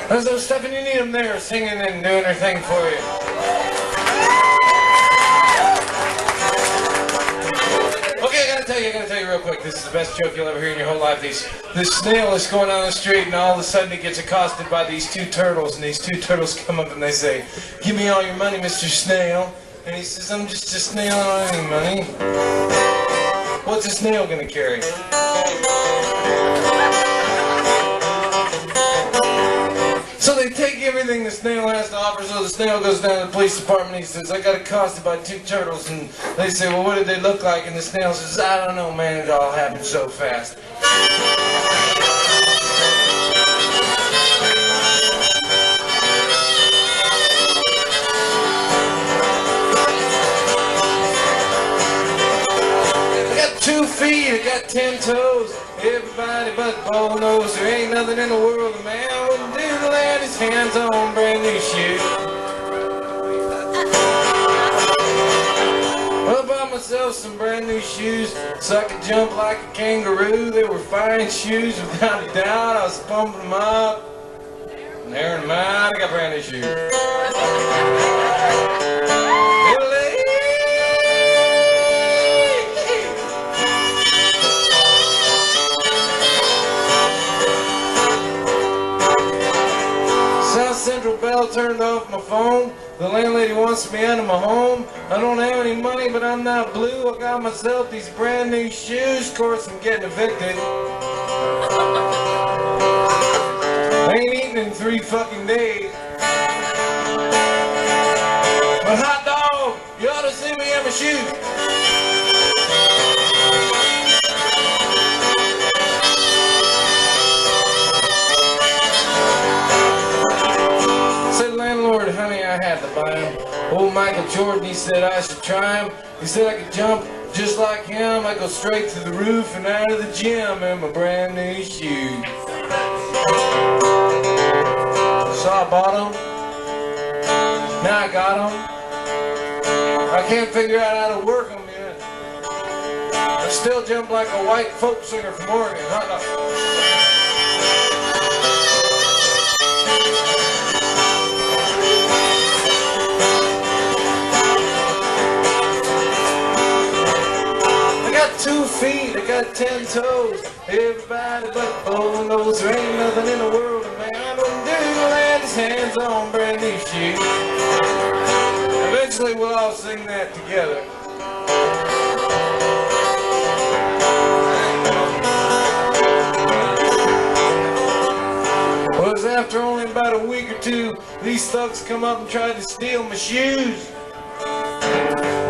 There's no Stephen, you need them there singing and doing their thing for you. Okay, I gotta tell you real quick, this is the best joke you'll ever hear in your whole life. This snail is going down the street and all of a sudden he gets accosted by these two turtles, and these two turtles come up and they say, "Give me all your money, Mr. Snail." And he says, "I'm just a snail, I don't have any money." "What's a snail gonna carry?" So they take everything the snail has to offer, so the snail goes down to the police department and he says, "I got accosted by two turtles," and they say, "Well, what did they look like?" And the snail says, "I don't know, man, it all happened so fast." I got 2 feet, I got 10 toes. Everybody but Bo knows there ain't nothing in the world a man wouldn't do to land his hands on brand new shoes. Well, I bought myself some brand new shoes so I could jump like a kangaroo. They were fine shoes without a doubt. I was pumping them up and airing them out. I got brand new shoes. Central bell turned off my phone. The landlady wants me out of my home. I don't have any money, but I'm not blue. I got myself these brand new shoes. Of course, I'm getting evicted. I ain't eaten in 3 fucking days. But hot dog, you ought to see me in my shoes. Honey, I had to buy him. Old Michael Jordan, he said I should try him. He said I could jump just like him. I go straight to the roof and out of the gym in my brand new shoes. So I bought them. Now I got them. I can't figure out how to work them yet. I still jump like a white folk singer from Oregon. I got 2 feet, I got 10 toes. Everybody but Bo knows there ain't nothing in the world a man wouldn't do to land his hands on brand new shoes. Eventually we'll all sing that together. Well, it was after only about a week or 2, these thugs come up and tried to steal my shoes.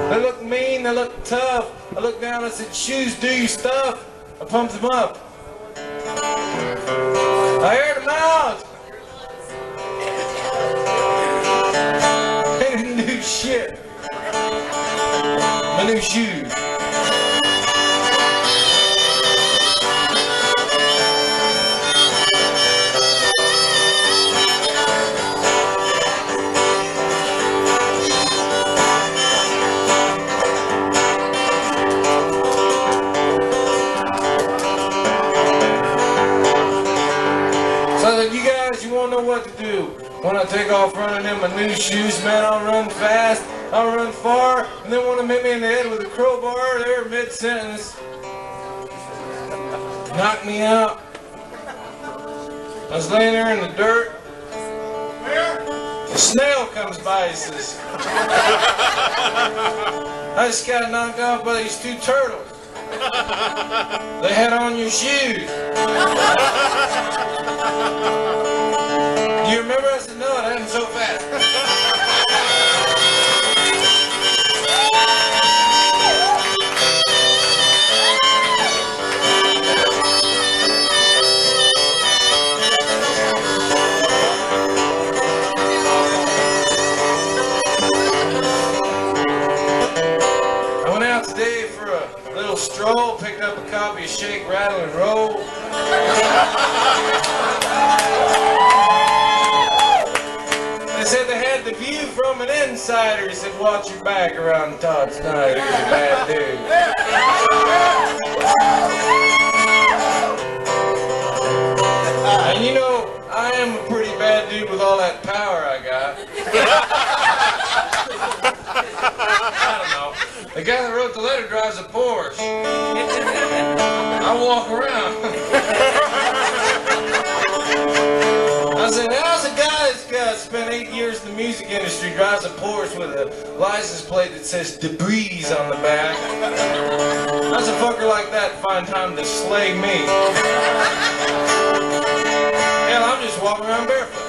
They look mean, they look tough. I looked down and I said, "Shoes, do your stuff." I pumped them up. I aired them out. They didn't do shit. My new shoes. What to do when I take off running in my new shoes, man. I'll run fast, I'll run far, and then want to hit me in the head with a crowbar there mid-sentence. Knock me out. I was laying there in the dirt. A snail comes by, he says, "I just got knocked off by these 2 turtles. They had on your shoes." Do you remember? I said, "No, it happened so fast." I went out today for a little stroll, picked up a copy of Shake, Rattle, and Roll. They said they had the view from an insider. He said, "Watch your back around Todd Snider. He's a bad dude." walk around. I said, how's a guy that's spent 8 years in the music industry, drives a Porsche with a license plate that says debris on the back? How's a fucker like that find time to slay me? Hell, I'm just walking around barefoot.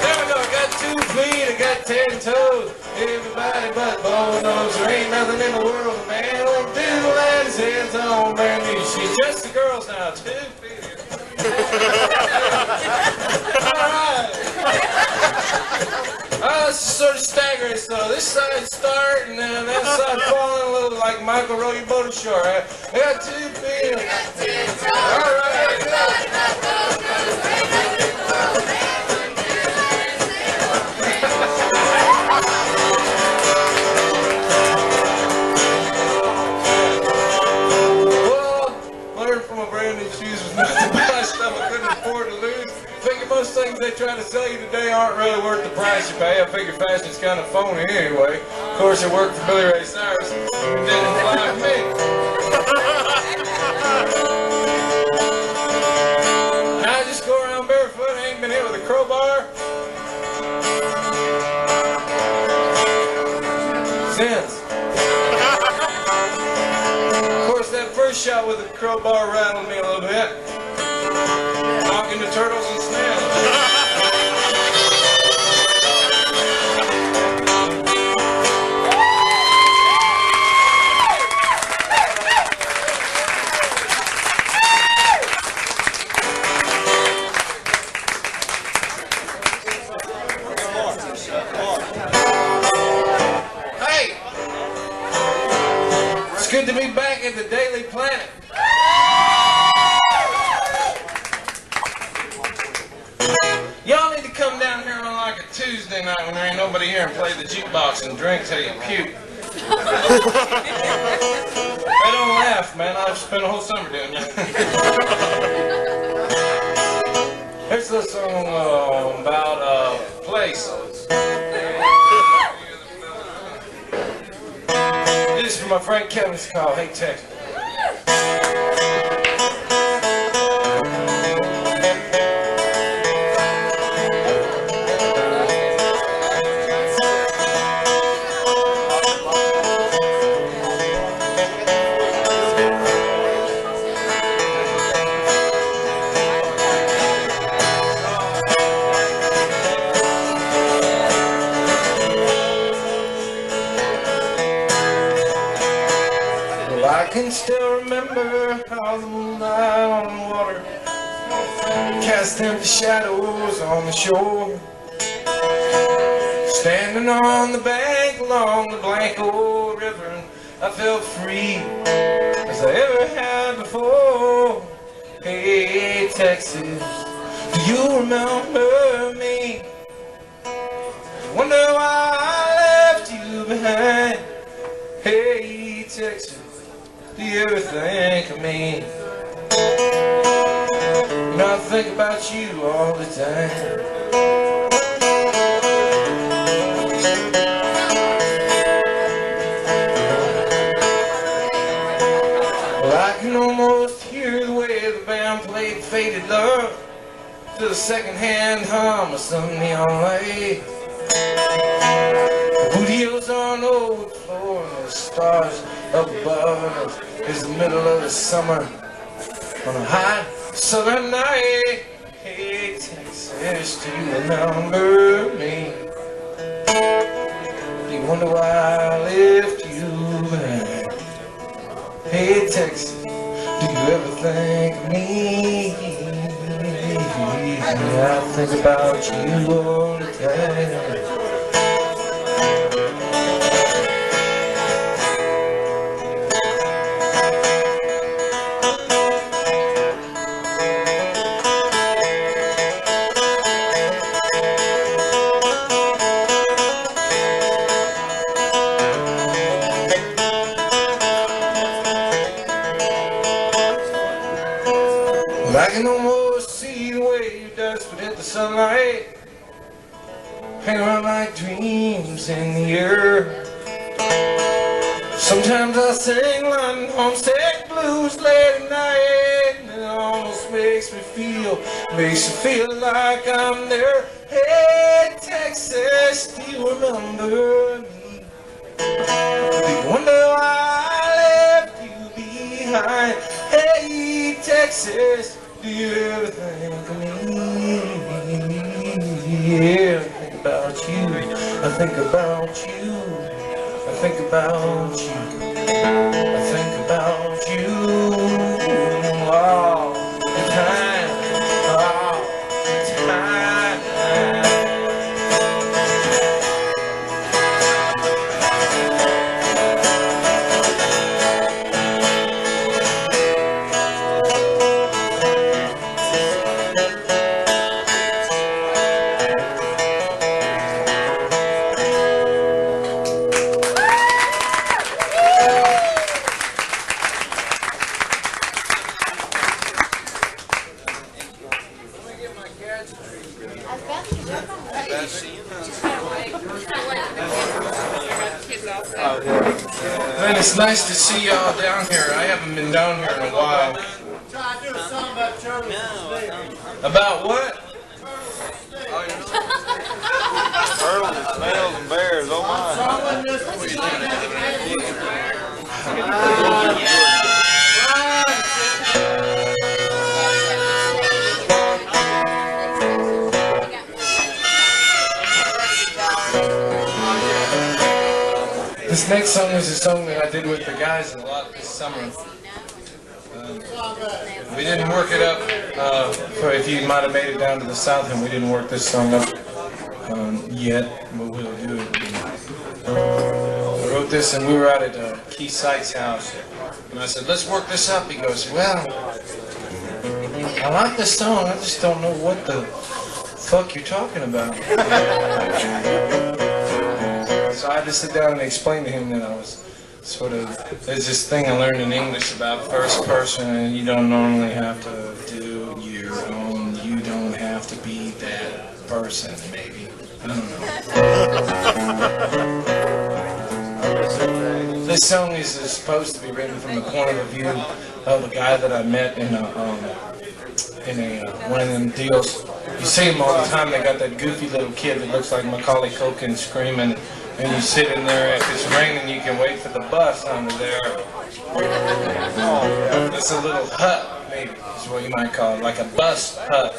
There we go, I got 2 feet, I got 10 toes. Everybody but Bo knows there ain't nothing in the world a man won't do let his hands on brand new. She's just the girls now, 2 feet. Alright. This is sort of staggering, so this side start and then that side falling a little like Michael row your boat ashore. I got 2 feet. Alright. Most things they try to sell you today aren't really worth the price you pay. I figure fashion's kind of phony anyway. Of course, it worked for Billy Ray Cyrus. It didn't fly for me. Now I just go around barefoot. I ain't been hit with a crowbar since. Of course, that first shot with the crowbar rattled me a little bit. Talking to turtles and snails. Hey! It's good to be back at the Daily Planet. Y'all need to come down here on like a Tuesday night when there ain't nobody here and play the jukebox and drink till you puke. They don't laugh, man. I've spent a whole summer doing that. Here's the song about a place. This is for my friend Kevin. It's called Hey Texas. I can still remember how the moonlight on the water cast empty shadows on the shore. Standing on the bank along the blank old river, I felt free as I ever had before. Hey Texas, do you remember me? Wonder why I left you behind. Hey Texas, do you ever think of me? You know, I think about you all the time. Well, I can almost hear the way the band played Faded Love to the second-hand hum of some neon light. Boot heels on the old floor and the stars up above us. It's the middle of the summer on a hot southern night. Hey Texas, do you remember me? Do you wonder why I left you behind? Hey Texas, do you ever think of me? I think about you all the time. I can almost see the way your dust would hit the sunlight, hang around dreams in the earth. Sometimes I sing London homestead blues late at night, and it almost makes me feel like I'm there. Hey, Texas, do you remember me? Do you wonder why I left you behind? Hey, Texas, do you ever think of me? Yeah, I think about you. I think about you. I think about you. I think about you all the time, all the time. Man, it's nice to see y'all down here. I haven't been down here in a while. Try to do a song about turtles. About what? Turtles and snails and bears, oh my. This next song is a song that I did with the guys a lot this summer. We didn't work it up, for if you might have made it down to the south, and we didn't work this song up yet, but we'll do it. I wrote this and we were out at Key Sight's house, and I said, let's work this up. He goes, well, I like this song, I just don't know what the fuck you're talking about. So I had to sit down and explain to him that I was sort of, there's this thing I learned in English about first person, and you don't normally have to do your own, you don't have to be that person, maybe. I don't know. This song is supposed to be written from the point of view of a guy that I met in one of them deals. You see them all the time, they got that goofy little kid that looks like Macaulay Culkin screaming. And you sit in there, if it's raining, you can wait for the bus under there. It's a little hut, maybe, is what you might call it, like a bus hut.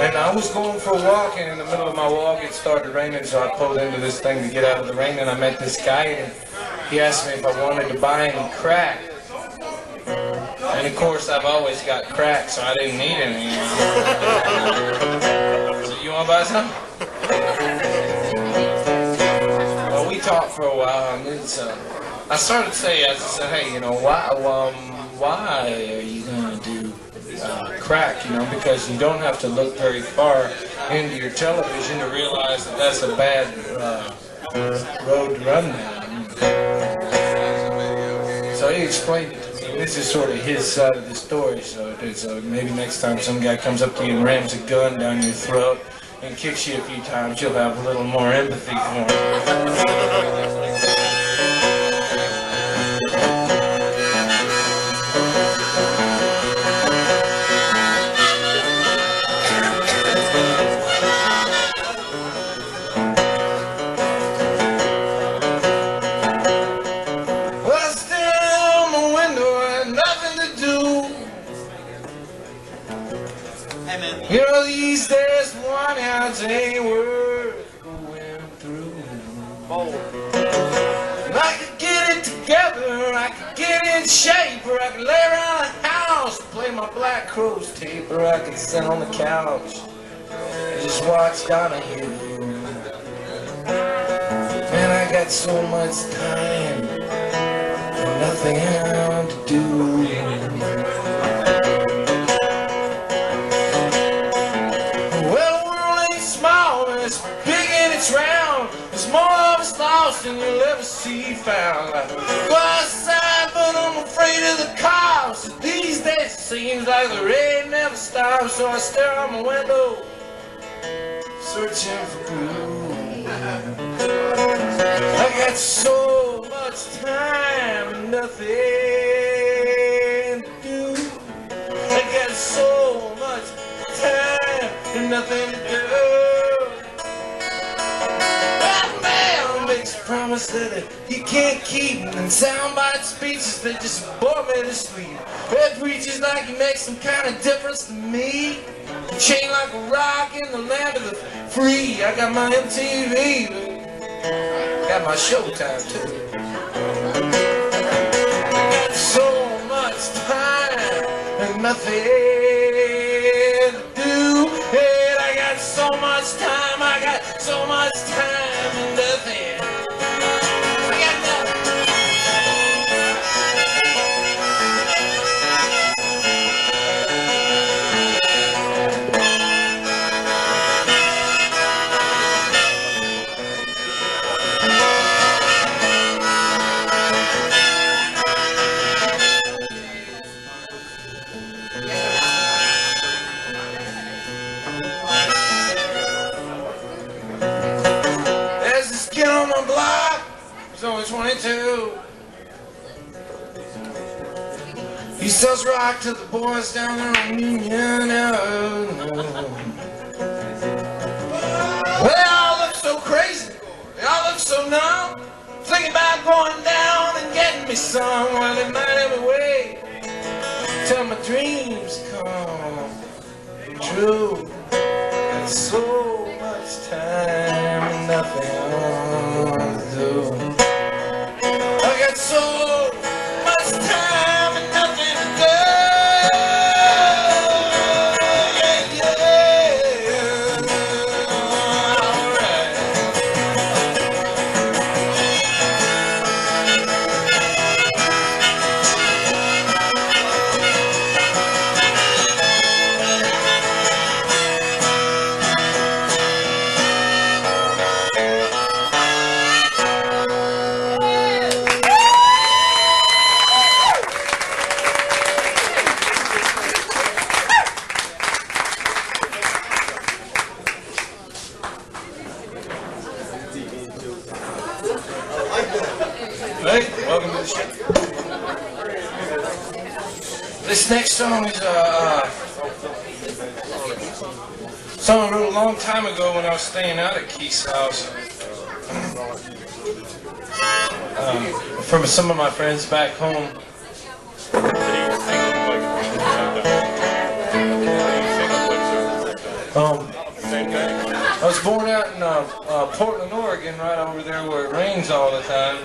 And I was going for a walk, and in the middle of my walk, it started raining, so I pulled into this thing to get out of the rain, and I met this guy, and he asked me if I wanted to buy any crack. And of course, I've always got crack, so I didn't need any. So you want to buy some? Well, we talked for a while, and then I started to say, hey, you know, why are you gonna do crack? You know, because you don't have to look very far into your television to realize that that's a bad road to run down. So he explained it to me. This is sort of his side of the story. So maybe next time some guy comes up to you and rams a gun down your throat and kicks you a few times, you'll have a little more empathy for him. Well, I stand on my window and nothing to do. Amen. You know, these days, one ounce ain't worth going through. And I could get it together, I could get in shape, or I could lay around the house, play my Black Crowes tape, or I could sit on the couch and just watch Donahue. Man, I got so much time and nothing to do. Than you'll ever see found. I go outside, but I'm afraid of the cops. These days it seems like the rain never stops, so I stare out my window, searching for blue. I got so much time and nothing to do. I got so much time and nothing to do. That man makes a promise that he can't keep, and soundbite speeches that just bore me to sleep. It preaches like he makes some kind of difference to me. Chained like a rock in the land of the free. I got my MTV, got my Showtime too. I got so much time and nothing to do. And I got so much time, I got so much time and nothing. I got nothing. On my block, he's only 22. He sells rock to the boys down there on Union. They all look so crazy, they all look so numb, thinking about going down and getting me some. Well, they might have a way till my dreams come true. There's so much time and nothing to do. I got so much time and nothing to do. Yeah, yeah. All right. Hey, welcome to the show. This next song is song I wrote a long time ago when I was staying out at Keith's house. From some of my friends back home. I was born out in Portland, Oregon, right over there where it rains all the time.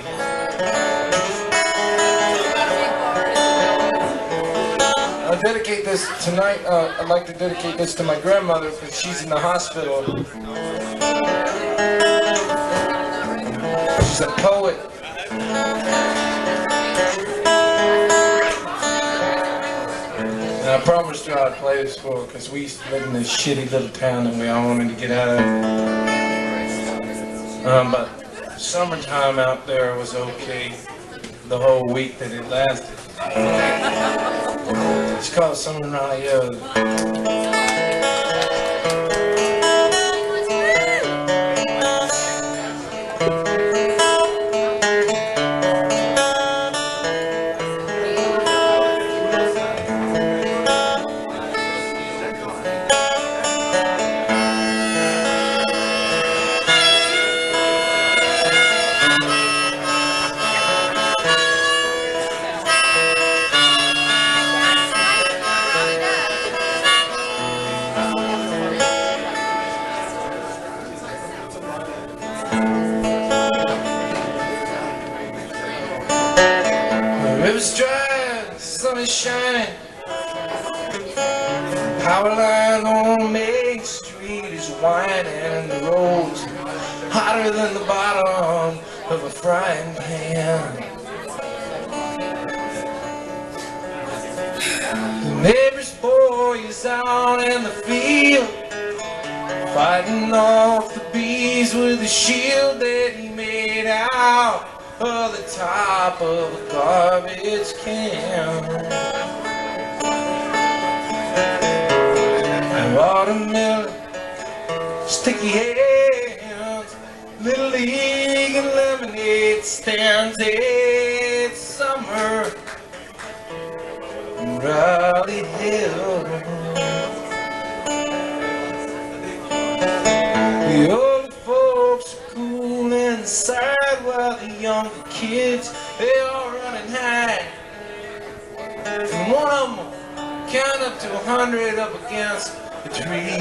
I dedicate this tonight. I'd like to dedicate this to my grandmother because she's in the hospital. She's a poet. And I promised her I'd play this for her because we used to live in this shitty little town that we all wanted to get out of. But summertime out there was okay the whole week that it lasted. It's called Summer in Raleigh Hills. river's dry, the sun is shining. Power line on Main Street is whining, and the road's hotter than the bottom of a frying pan. The neighbor's boy is out in the field, fighting off the bees with a shield that he made out of the top of a garbage can. And watermelon, sticky shaky hands, Little League and lemonade stands. It's summer in Raleigh Hills. The old folks are cool inside while the younger kids, they all running high. And one of them count up to 100 up against the tree.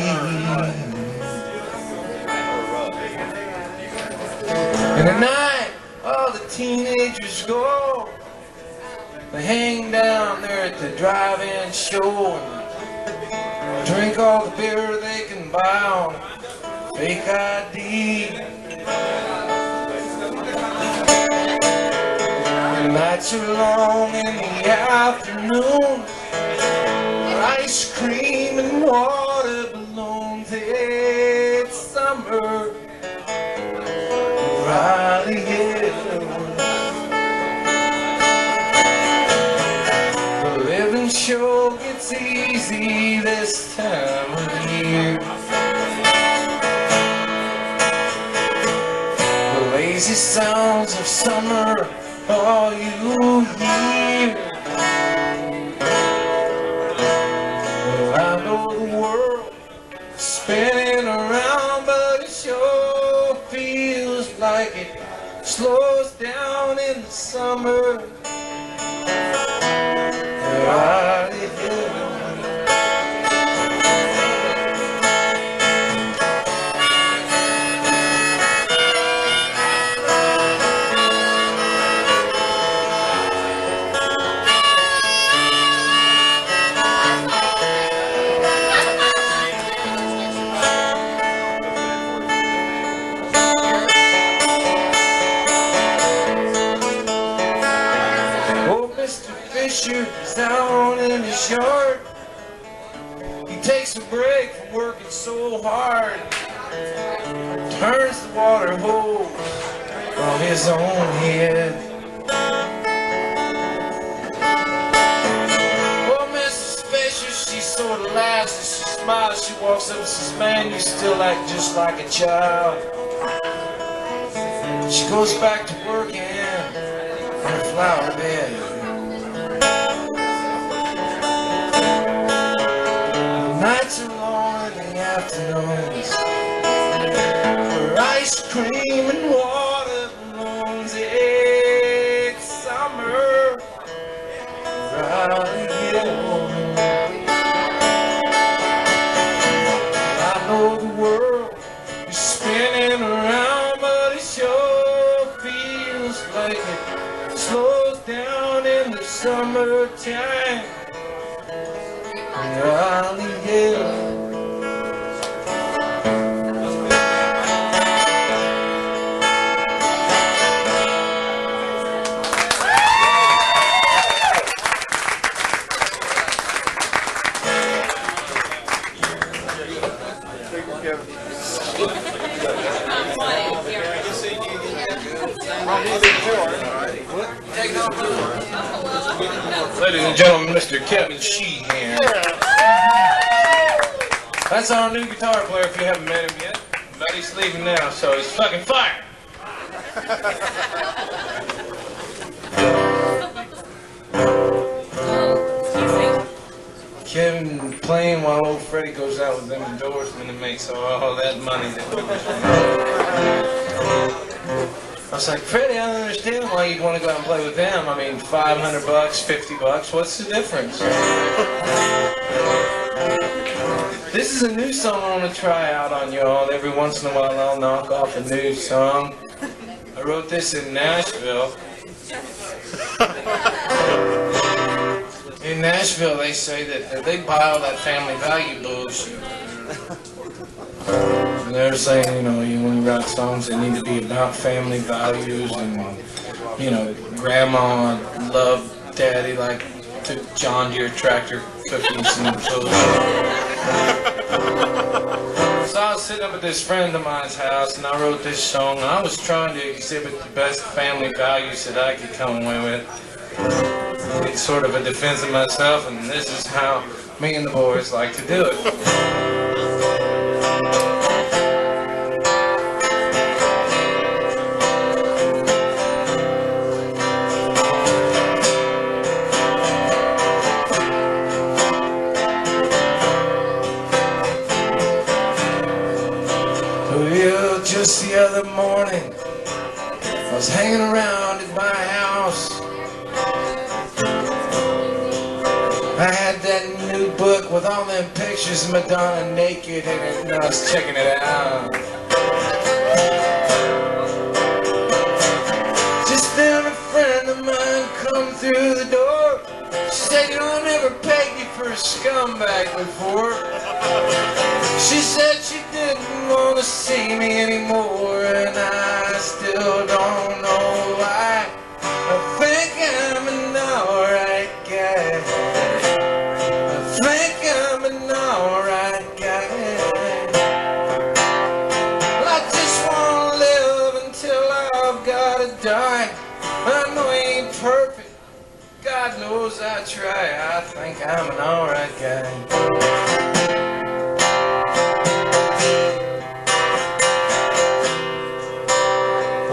And at night, all the teenagers go. They hang down there at the drive-in show and drink all the beer they can buy on fake ID. The nights are long in the afternoon, ice cream and water balloons. It's summer, Raleigh Hills. The living sure gets easy this time of year. The lazy sounds of summer, all you hear. Well, I know the world is spinning around, but it sure feels like it slows down in the summer. Raleigh Hills. Is out in his yard. He takes a break from working so hard, turns the water hose on his own head. Oh, Mrs. Fisher, she sort of laughs and she smiles. She walks up and says, man, you still act just like a child. She goes back to working in her flower bed. Nights are long in the afternoons, for ice cream and water balloons. It's summer, Raleigh Hills. I know the world is spinning around, but it sure feels like it slows down in the summertime. Raleigh Hills. Ladies and gentlemen, Mr. Kevin Sheehan. That's our new guitar player if you haven't met him yet. But he's leaving now, so he's fucking fired. Kevin playing while old Freddie goes out with them endorsement and makes all that money. I was like, Freddie, I don't understand why you'd want to go out and play with them. I mean, $500, $50, what's the difference? This is a new song I want to try out on y'all. Every once in a while I'll knock off a new song. I wrote this in Nashville. In Nashville they say that they buy all that family value bullshit. And they're saying, you know, when you write songs they need to be about family values and, you know, grandma loved daddy like took John Deere tractor cookies and bullshit. So I was sitting up at this friend of mine's house and I wrote this song and I was trying to exhibit the best family values that I could come away with. It's sort of a defense of myself, and this is how me and the boys like to do it. Well, just the other morning, I was hanging around at my house. I had that new book with all them pictures of Madonna naked in it, and I was checking it out. Just then a friend of mine come through the door. She said, you know, I never pegged you for a scumbag before. She said she didn't want to see me anymore, and I still don't know why. I think I'm an alright guy. I think I'm an alright guy. Well, I just want to live until I've got to die. I know I ain't perfect. God knows I try. I think I'm an alright guy.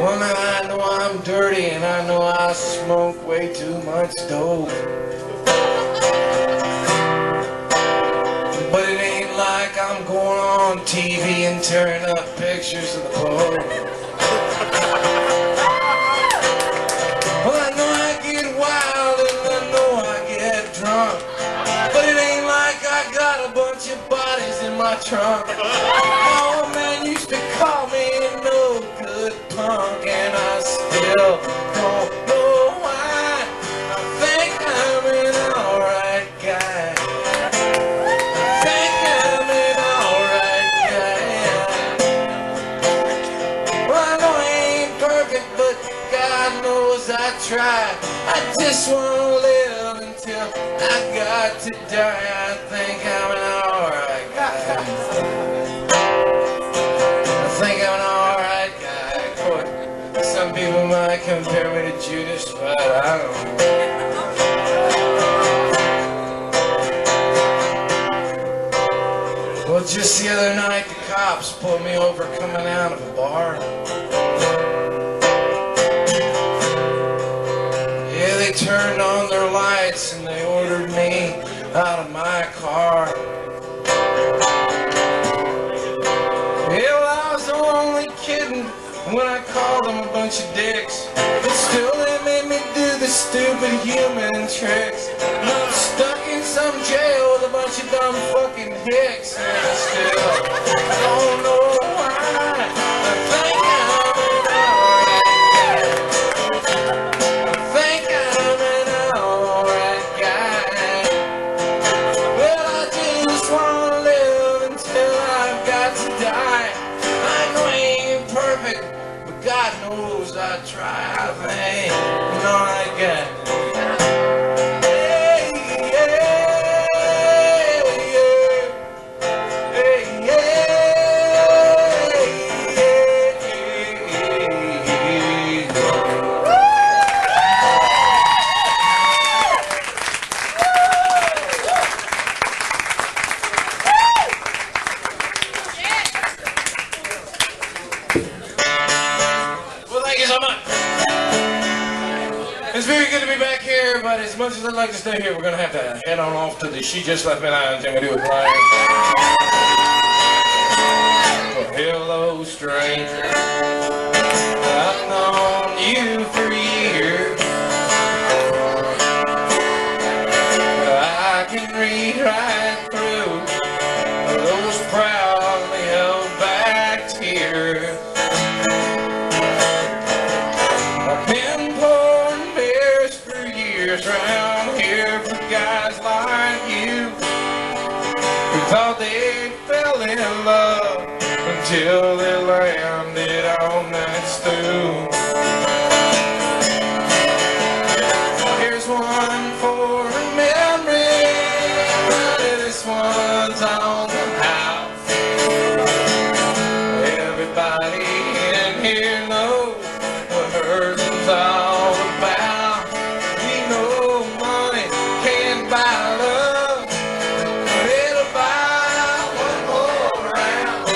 Well, now I know I'm dirty and I know I smoke way too much dope. But it ain't like I'm going on TV and tearing up pictures of the Pope. Well, I know I get wild and I know I get drunk, but it ain't like I got a bunch of bodies in my trunk. My old man used to call me a no good punk, and I still don't know why. I think I'm an alright guy. I think I'm an alright guy. Well, I know I ain't perfect, but God knows I try. I just want to live until I got to die. I think I'm an alright guy. I think I'm an alright guy. Boy, some people might compare me to Judas, but I don't know. Well, just the other night, the cops pulled me over coming out of a bar. Yeah, they turned on their lights and they ordered me out of my car. Yeah, well, I was only kidding when I called them a bunch of dicks, but still they made me do the stupid human tricks. And I'm stuck in some jail with a bunch of dumb fucking dicks, and I still don't know why. I think I'm an alright guy. I think I'm an alright guy. Well, I just want to live until I've got to die. I know I ain't perfect, but God knows I try. I think I'm an alright guy. Hey, yeah, yeah. Hey, well, thank you so much. It's very good to be back here, but as much as I'd like to stay here, we're going to have to head on off to the She Just Left Me Lounge and we do it live. Well, hello, stranger. I've known you for years. I can read right through those proudly held back tears. I've been pouring beers for years round here for guys like you who thought they fell in love until they landed on that stool. Here's one for a memory. This one's on the house. Everybody in here knows what hers is all about. We know money can't buy love, but it'll buy one more round.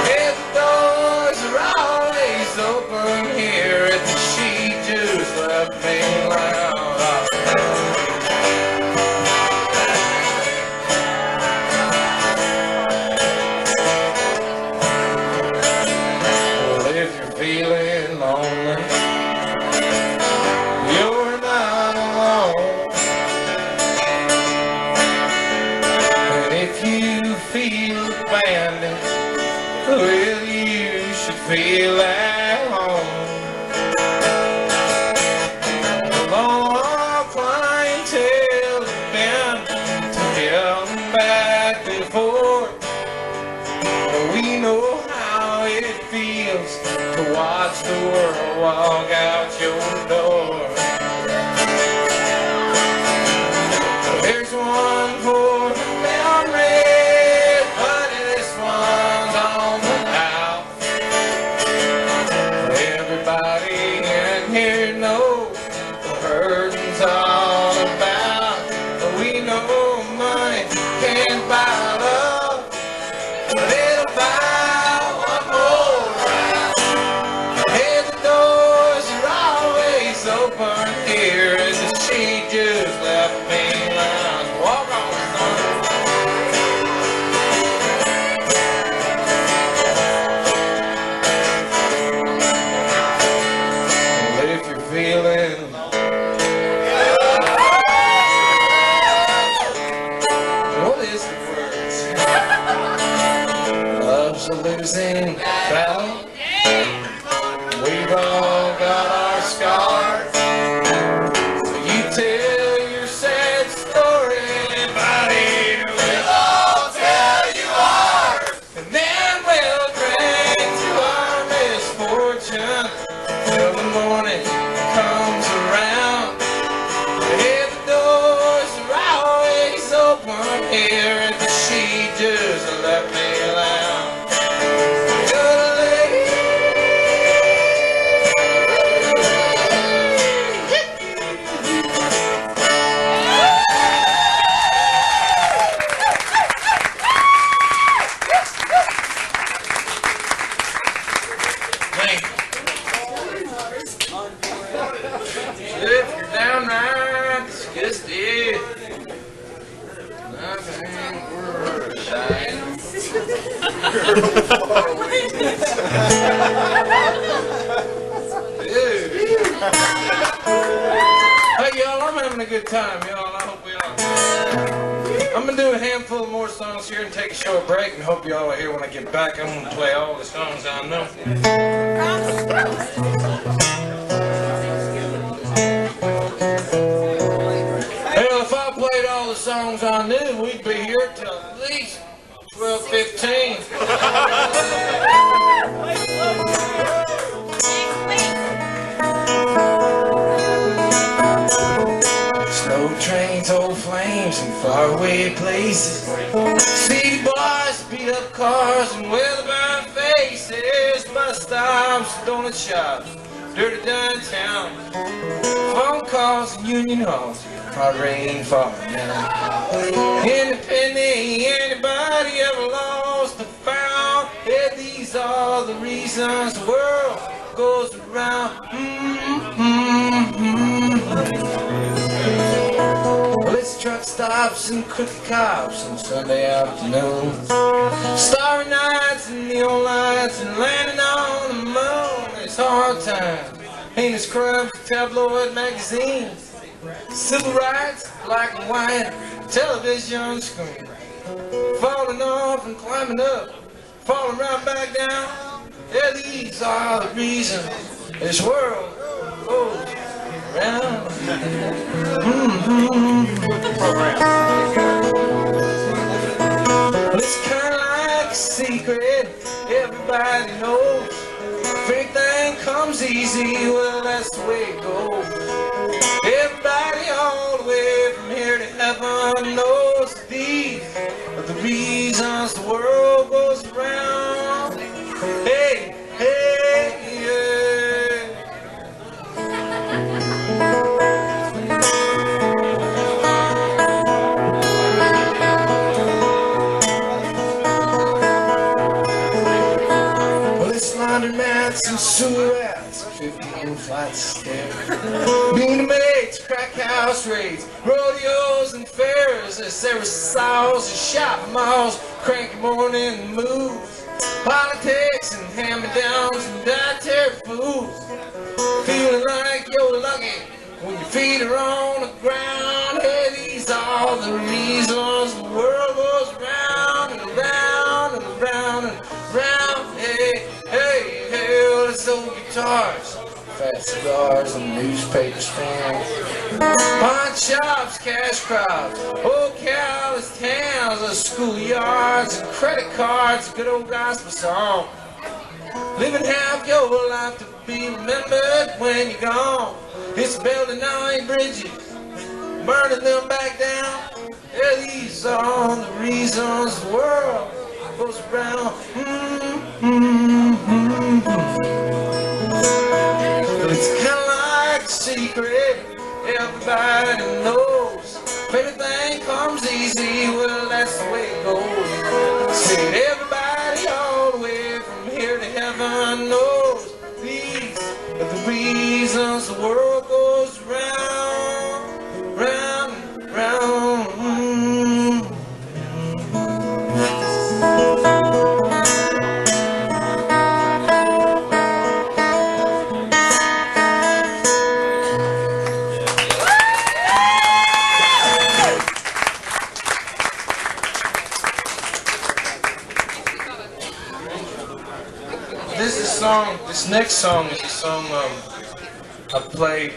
If the doors are always open here at the She Just Left Me Lounge. feeling lonely, you're not alone. And if you feel abandoned, well, you should feel at home. The long clientele has been to hell and back before. We know how it feels to watch the world walk out your door. There's one for the memory, but this one's on the out. Everybody in here knows what hurting's all about. We know money can't buy love, but it'll buy one more round. Hey, the doors are always open here, and she just left me alone. Walk on, son. Well, if you're feeling what is the words? Love's a losing battle. We've all got our scars. So you tell your sad story, buddy. We'll all tell you ours. And then we'll drink to our misfortune till the morning comes around. If the doors are always open here, and she just left me alone. If you're downright disgusted, nothing worse. Hey y'all, I'm having a good time, y'all. I hope we all. I'm gonna do a handful of more songs here and take a short break, and hope y'all are here when I get back. I'm gonna play all the songs I know. Hell, if I played all the songs I knew, we'd be here till at least 12:15. Slow trains, old flames, and faraway places. City bars, beat up cars, and weather-bound faces. Bus stops, donut shops, dirty downtown. Phone calls and union halls, hard rain falling down. Independent, anybody ever lost or found? Yeah, these are the reasons the world goes around. Well, it's truck stops and cookie cops on Sunday afternoons. Starry nights and neon lights and landing on the moon. It's hard times, heinous crimes, tabloid magazines. Civil rights, black and white, television screen. Falling off and climbing up, falling right back down. Yeah, these are the reasons this world goes around. Well, it's kind of like a secret everybody knows. If anything comes easy, well, that's the way it goes. Everybody all the way from here to heaven knows these are the reasons the world goes around. Hey, hey, yeah. Well, it's laundromats and sewer rats, 15 flights of stairs. Bean mates, crack house raids, rodeos and fairs. There were saws and shopping malls, cranky morning moves. Politics and hand-me-downs and dietary ordinary fools, feeling like you're lucky when your feet are on the ground. Hey, these are the reasons the world goes round and round and round and round. Hey, hey, hey, let's old guitars, fat cigars, and newspaper stands, pawn shops, cash crowds, old callous towns, the schoolyards, and credit cards, good old gospel song. Living half your life to be remembered when you're gone. It's building 9 bridges, burning them back down. Yeah, these are the reasons the world goes round. But it's kind of like a secret everybody knows. If anything comes easy, well, that's the way it goes. Said everybody all the way from here to heaven knows. These are the reasons the world goes round, round, round. This next song is a song I played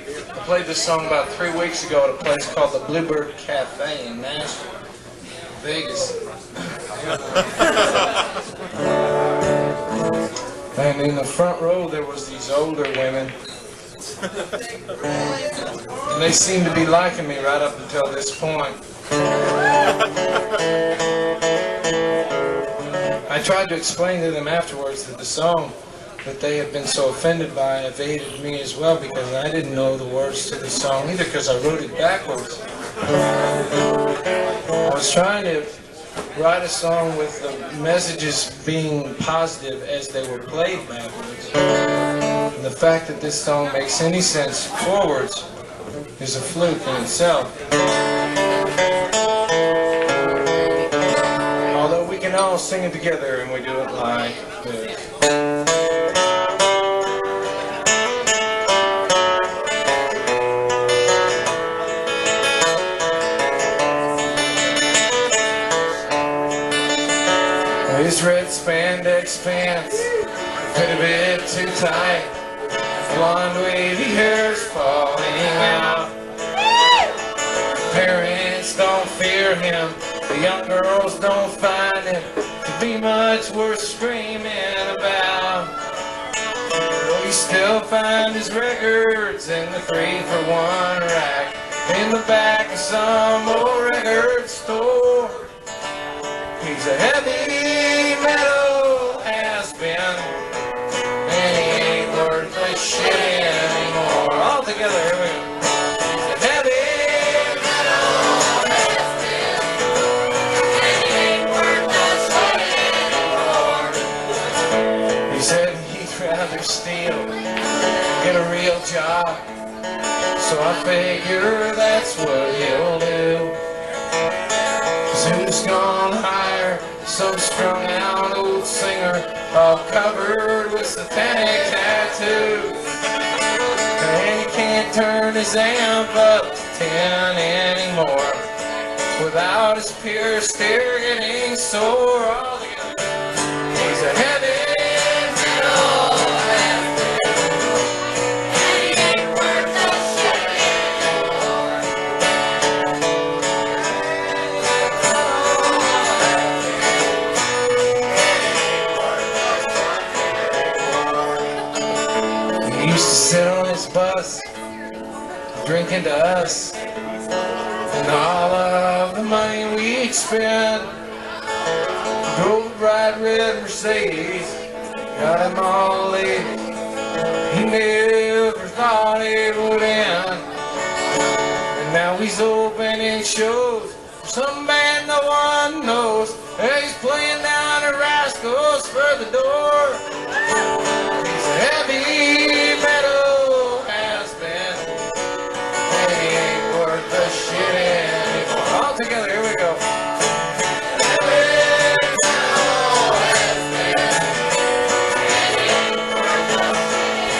this song about 3 weeks ago at a place called the Bluebird Cafe in Nashville, Vegas. And in the front row there was these older women, and they seemed to be liking me right up until this point. I tried to explain to them afterwards that the song that they had been so offended by evaded me as well, because I didn't know the words to the song either, because I wrote it backwards. I was trying to write a song with the messages being positive as they were played backwards. And the fact that this song makes any sense forwards is a fluke in itself. Although we can all sing it together, and we do it like this. His red spandex pants fit a bit too tight. Blonde wavy hair's falling out. Parents don't fear him. The young girls don't find him to be much worth screaming about. Though you still find his records in the 3-for-1 rack in the back of some old record store. He's a heavy metal has-been, and he ain't worth a shit anymore. All together, here we go. He's a heavy metal has-been, and he ain't worth a shit anymore. He said he'd rather steal, get a real job, so I figure that's what he'll do. Who's gonna hire some strung out old singer all covered with satanic tattoos? And he can't turn his amp up to 10 anymore without his pierced ear getting sore. All together, he's a heavy metal has-been, and he ain't worth a shit anymore. He used to sit on his bus, drinking to us, and all of the money we'd spend. Drove a bright red Mercedes, got him all late. He never thought it would end. And now he's opening shows for some band no one knows. And he's playing down the Rascals for the door. He's a heavy metal has-been, and he ain't worth a shit anymore. All together, here we go. Heavy metal has-been, and he ain't worth a shit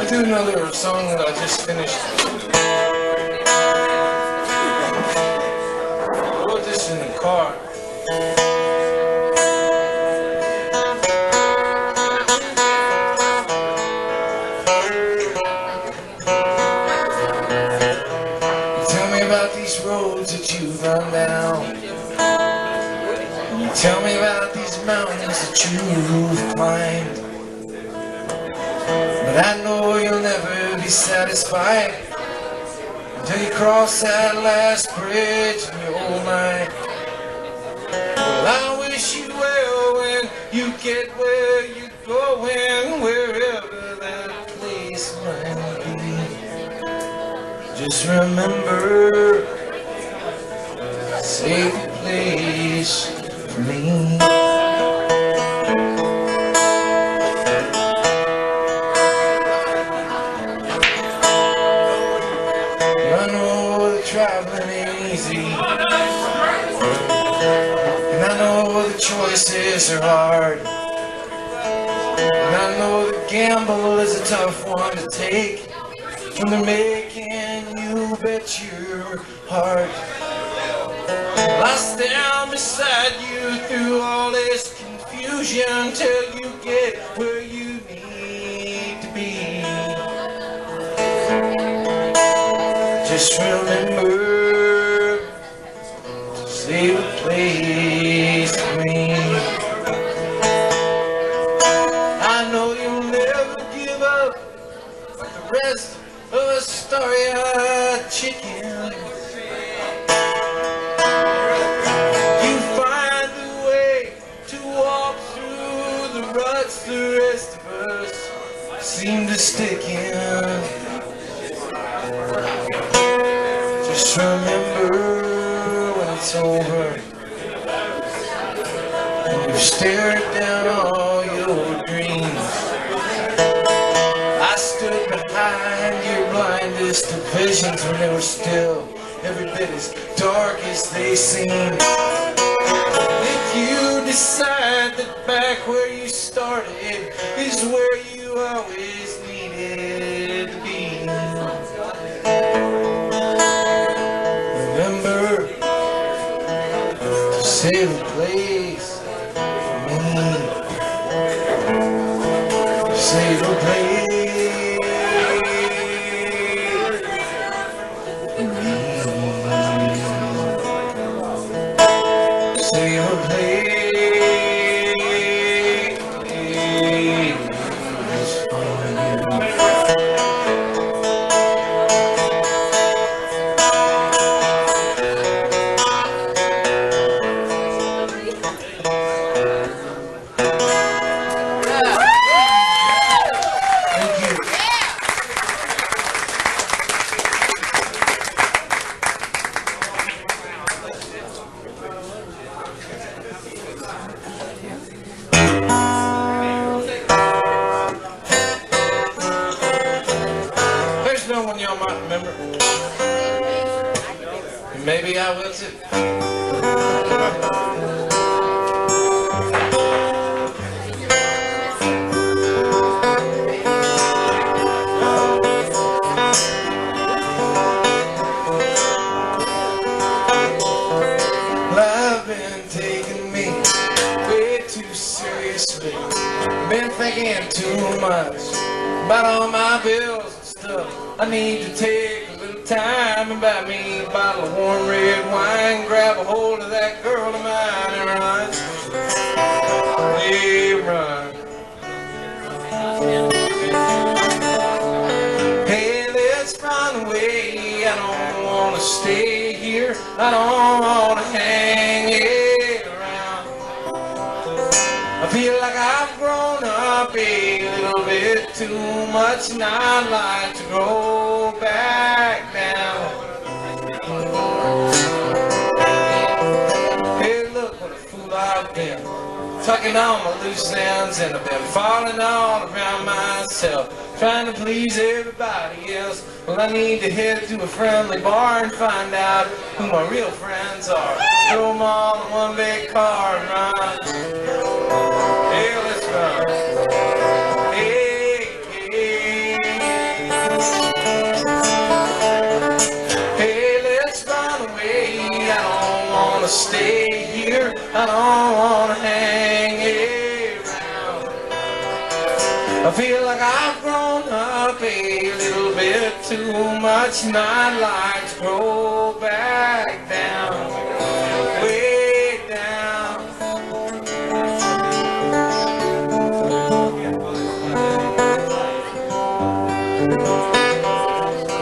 I do another song that I just finished. I wrote this in the car. Tell me about these roads that you've run down. Tell me about these mountains that you've climbed. But I know you'll never be satisfied until you cross that last bridge in your old life. Well, I wish you well when you get where you're going, wherever that place might be. Just remember, save the place for me. Traveling ain't easy, and I know the choices are hard, and I know the gamble is a tough one to take when they're making you bet your heart. Well, I stand beside you through all this confusion till you get where you need to be. Just remember to save a place for me. I know you'll never give up like the rest of us starry-eyed chickens. You find a way to walk through the ruts the rest of us seem to stick in. Just remember when it's over and you've stared down all your dreams. I stood behind your blindest of visions when they were still every bit as dark as they seem. If you decide that back where you started is where you always needed to be, save a place for me. Save a place for me. Save a place for maybe I will too. I've been taking me way too seriously. Been thinking too much about all my bills and stuff. I need to take a little time and buy me a bottle of warm red wine, grab a hold of that girl of mine and run. Hey, run. Hey, let's run away. I don't want to stay here. I don't want to hang around. I feel like I've grown up a little bit too much, and I'd like to go back down. Hey, look what a fool I've been, tucking on my loose ends, and I've been falling all around myself, trying to please everybody else. Well, I need to head to a friendly bar and find out who my real friends are. Throw them all in one big car and run. Hey, let's run. Hey, hey. stay here, I don't wanna hang around. I feel like I've grown up a little bit too much, and I'd like to grow back down, way down.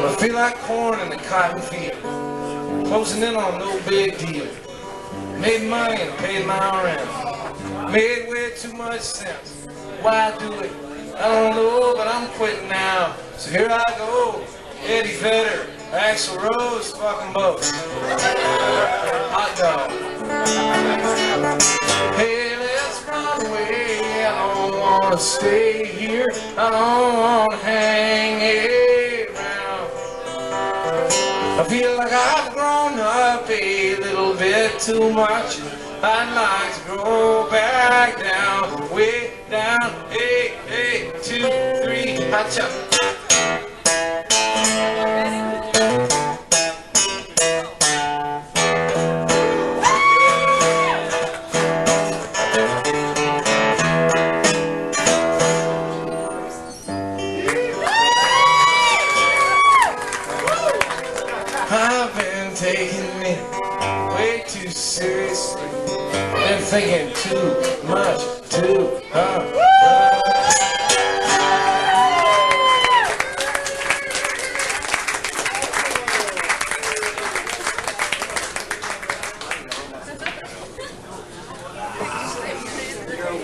I feel like corn in the cotton field, closing in on no big deal. Made money and paid my rent, made way too much sense. Why do it? I don't know, but I'm quitting now. So here I go, Eddie Vedder, Axl Rose, fucking both. Hot dog. Hey, let's run away. I don't wanna stay here. I don't wanna hang around. I feel like I've grown up a little bit too much. I'd like to go back down, way down. Hey, hey, 2, 3, hot chop. I've been taking it way too seriously. Been thinking too much, too hard.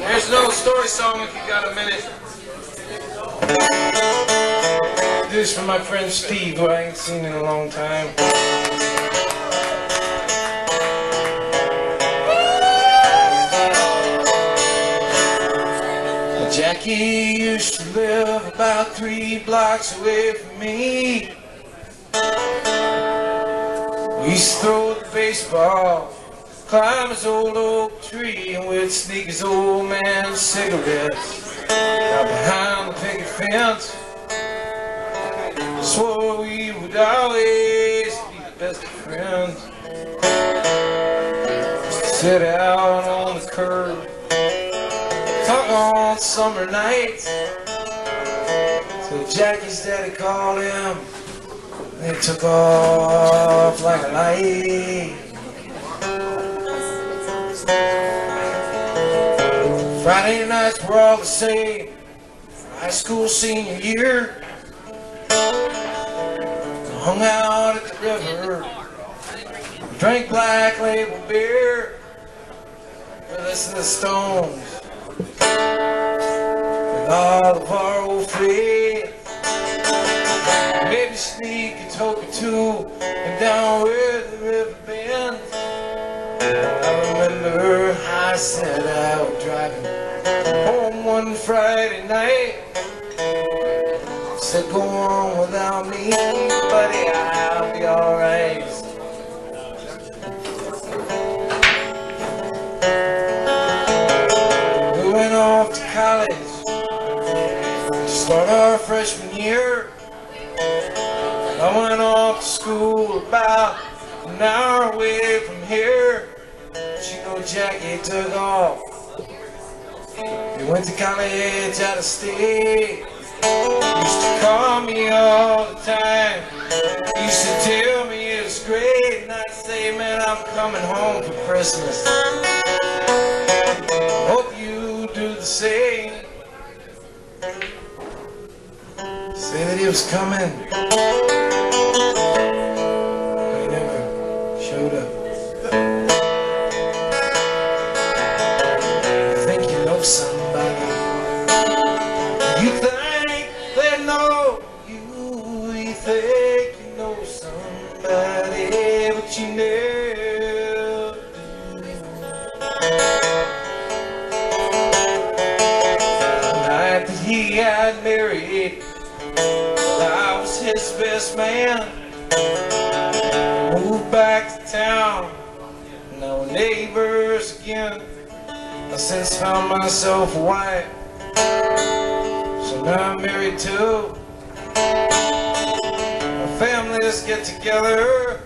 There's an old story song if you got a minute. This is for my friend Steve, who I ain't seen in a long time. Jackie used to live about 3 blocks away from me. We used to throw the baseball, climb his old oak tree, and we'd sneak his old man's cigarettes out behind the picket fence. Swore we would always be the best of friends. Just to sit out on the curb, talk on summer nights. So Jackie's daddy called him, and they took off like a light. Friday nights were all the same. High school senior year, hung out at the river, drank Black Label beer, we listened to the Stones, with all of our old friends. Maybe sneak a toke or two, and down where the river bends. I remember I set out driving home one Friday night. Said, go on without me, buddy, I'll be alright. We went off to college to start our freshman year. I went off to school about an hour away from here. But you know Jackie took off. He went to college out of state. Used to call me all the time. Used to tell me it was great, and I'd say, man, I'm coming home for Christmas. Hope you do the same. Say that he was coming, but he never showed up. I think you know somebody. You think they know you. You think you know somebody, but you never do. The night that he got married, I was his best man. Moved back to town, now we're neighbors again. I since found myself a wife, so now I'm married too. Our families get together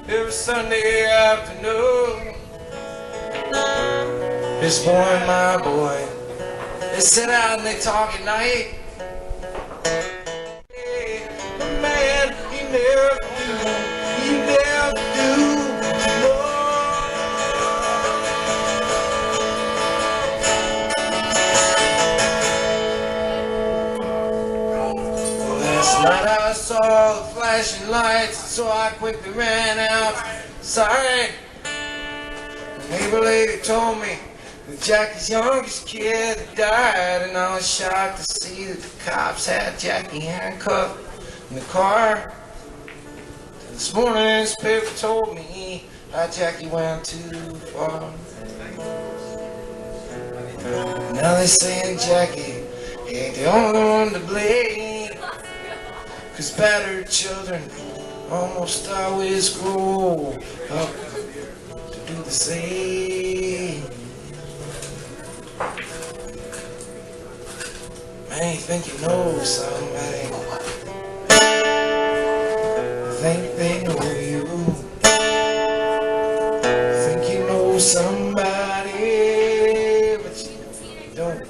every Sunday afternoon. This boy and my boy, they sit out and they talk at night. Hey, the man, he never do no. Well, last night I saw the flashing lights, so I quickly ran outside. The neighbor lady told me that Jackie's youngest kid had died, and I was shocked to see that the cops had Jackie handcuffed in the car. This morning's paper told me how Jackie went too far. Now they're saying Jackie ain't the only one to blame, 'cause battered children almost always grow up to do the same. Man, you think you know somebody, think they know you, think you know somebody, but you don't.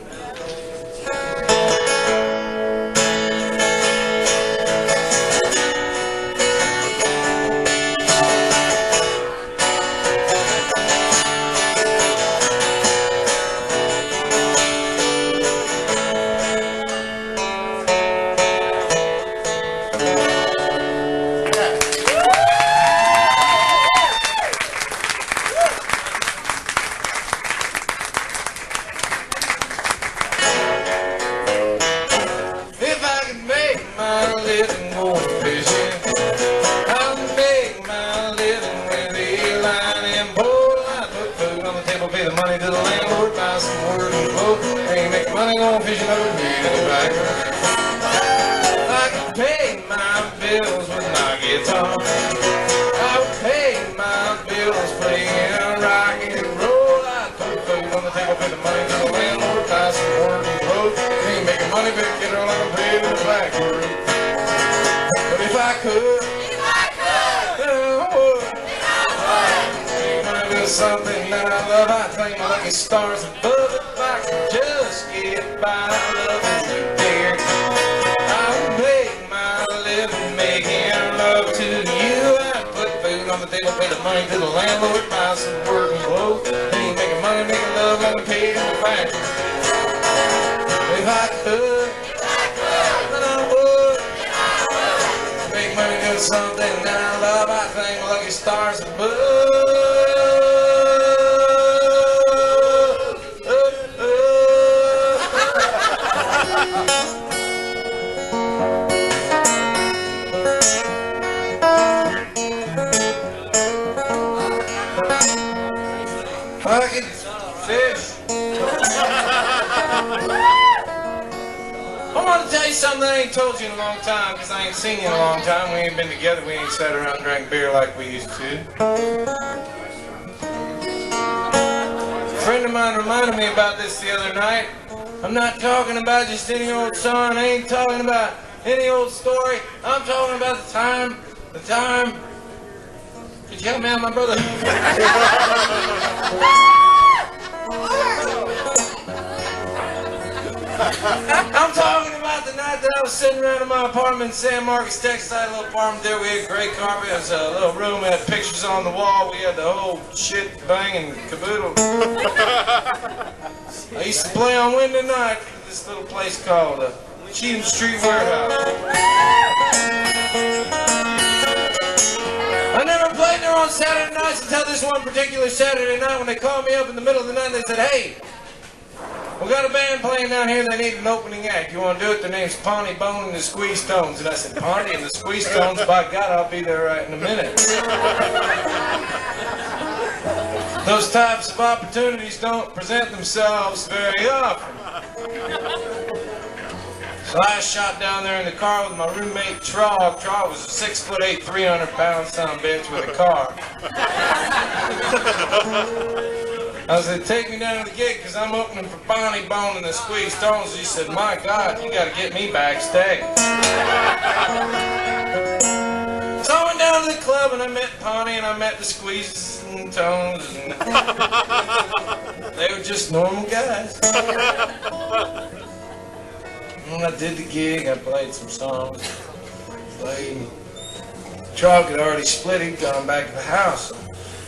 Something that I love, I thank my lucky stars above. If I could just get by loving you, dear, I would make my living making love to you. I'd put food on the table, pay the money to the landlord, buy some work and clothes. Ain't making money, making love, like I'm paid in the factory. If I could, then I would make money doing something that I love. I thank my lucky stars above. Fucking fish. I want to tell you something I ain't told you in a long time, because I ain't seen you in a long time. We ain't been together. We ain't sat around and drank beer like we used to. A friend of mine reminded me about this the other night. I'm not talking about just any old song. I ain't talking about any old story. I'm talking about the time. Could you help me out, my brother? I'm talking about the night that I was sitting around in my apartment in San Marcos, Texas. I had a little apartment there. We had great carpet. It was a little room. We had pictures on the wall. We had the whole shit bang and caboodle. I used to play on Wednesday night at this little place called Cheatham Street Warehouse. I never played there on Saturday nights until this one particular Saturday night when they called me up in the middle of the night and they said, "Hey, we got a band playing down here. They need an opening act. You want to do it? Their name's Pawnee Bone and the Squeeze Stones." And I said, "Pawnee and the Squeeze Stones? By God, I'll be there right in a minute." Those types of opportunities don't present themselves very often. So I shot down there in the car with my roommate Trog. Trog was a 6'8", 300-pound son of a bitch with a car. I said, "Take me down to the gig because I'm opening for Pawnee Bone and the Squeeze Stones." He said, "My God, you got to get me backstage." So I went down to the club and I met Pawnee and I met the Squeeze Stones. And they were just normal guys. When I did the gig, I played some songs. Trog had already split, he'd gone back to the house.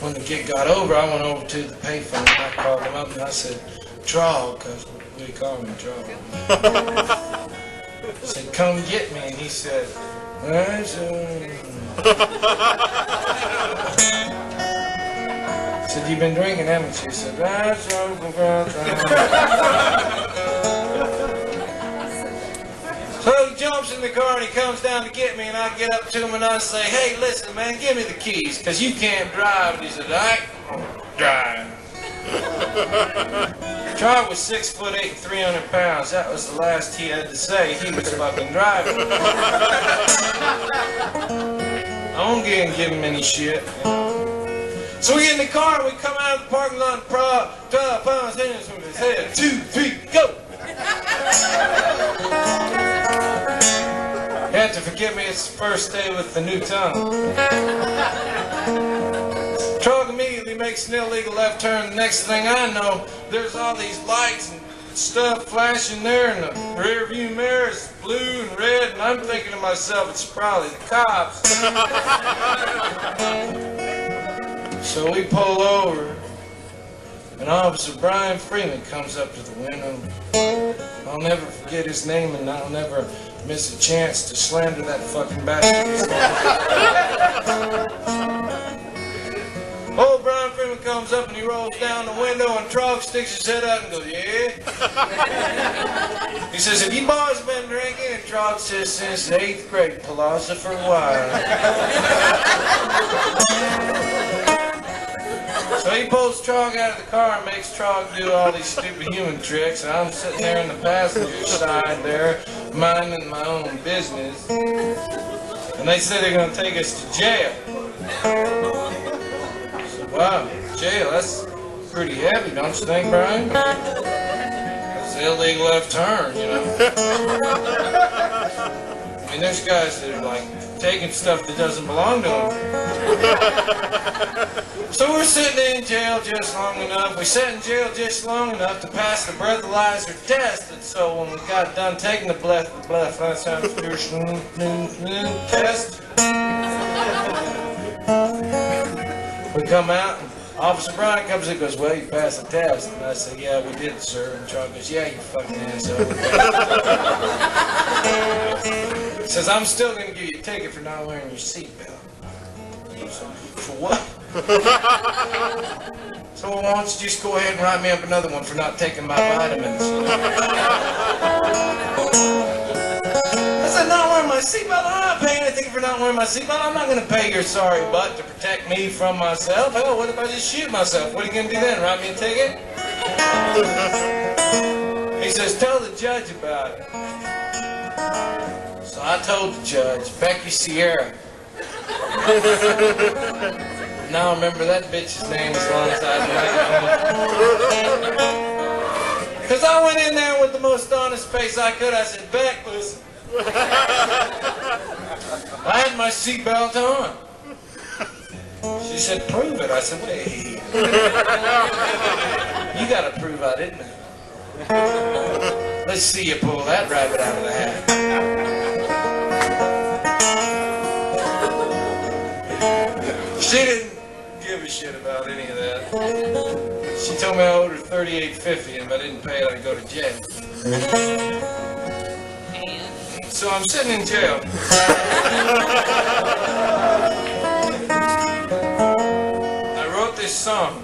When the gig got over, I went over to the payphone and I called him up and I said, Trog, because we call him Trog. I said, come get me. And he said, I said, you've been drinking, haven't you? He said, that's over. So he jumps in the car and he comes down to get me, and I get up to him and I say, hey, listen, man, give me the keys, because you can't drive. And he said, I can't drive. Trog was 6'8" and 300 pounds. That was the last he had to say. He was fucking driving. I won't give him any shit. So we get in the car and we come out of the parking lot and 12 pounds hands with his head. 2, 3, go! You have to forgive me, it's the first day with the new tongue. Trog immediately makes an illegal left turn. The next thing I know, there's all these lights and stuff flashing there, and the rear view mirror is blue and red, and I'm thinking to myself, it's probably the cops. So we pull over, and Officer Brian Freeman comes up to the window. I'll never forget his name, and I'll never miss a chance to slander that fucking bastard. Old Brian Freeman comes up and he rolls down the window, and Trog sticks his head out and goes, yeah? He says, have you boys been drinking? And Trog says, since 8th grade, philosopher, why? So he pulls Trog out of the car and makes Trog do all these stupid human tricks. And I'm sitting there in the passenger side there, minding my own business. And they said they're going to take us to jail. So, wow, jail, that's pretty heavy, don't you think, Brian? That's an illegal left turn, you know. I mean, there's guys that are like taking stuff that doesn't belong to them. So we're sitting in jail just long enough. We sat in jail just long enough to pass the breathalyzer test. And so when we got done taking the breathalyzer test, we come out. And Officer Brian comes in and goes, well, you passed the test. And I said, yeah, we did, sir. And Trog goes, yeah, you fucking asshole. He says, I'm still going to give you a ticket for not wearing your seatbelt. For what? So why don't you just go ahead and write me up another one for not taking my vitamins? I said, not wearing my seatbelt? I'm not paying anything for not wearing my seatbelt. I'm not going to pay your sorry butt to protect me from myself. Hell, what if I just shoot myself? What are you going to do then? Write me a ticket? He says, tell the judge about it. So I told the judge, Becky Sierra. Now I remember that bitch's name as long as I remember. Because I went in there with the most honest face I could. I said, Beck, listen. I had my seatbelt on. She said, prove it. I said, wait. You got to prove I didn't. Let's see you pull that rabbit out of the hat. She didn't give a shit about any of that. She told me I owed her $38.50, and if I didn't pay it, I'd go to jail. So I'm sitting in jail. I wrote this song.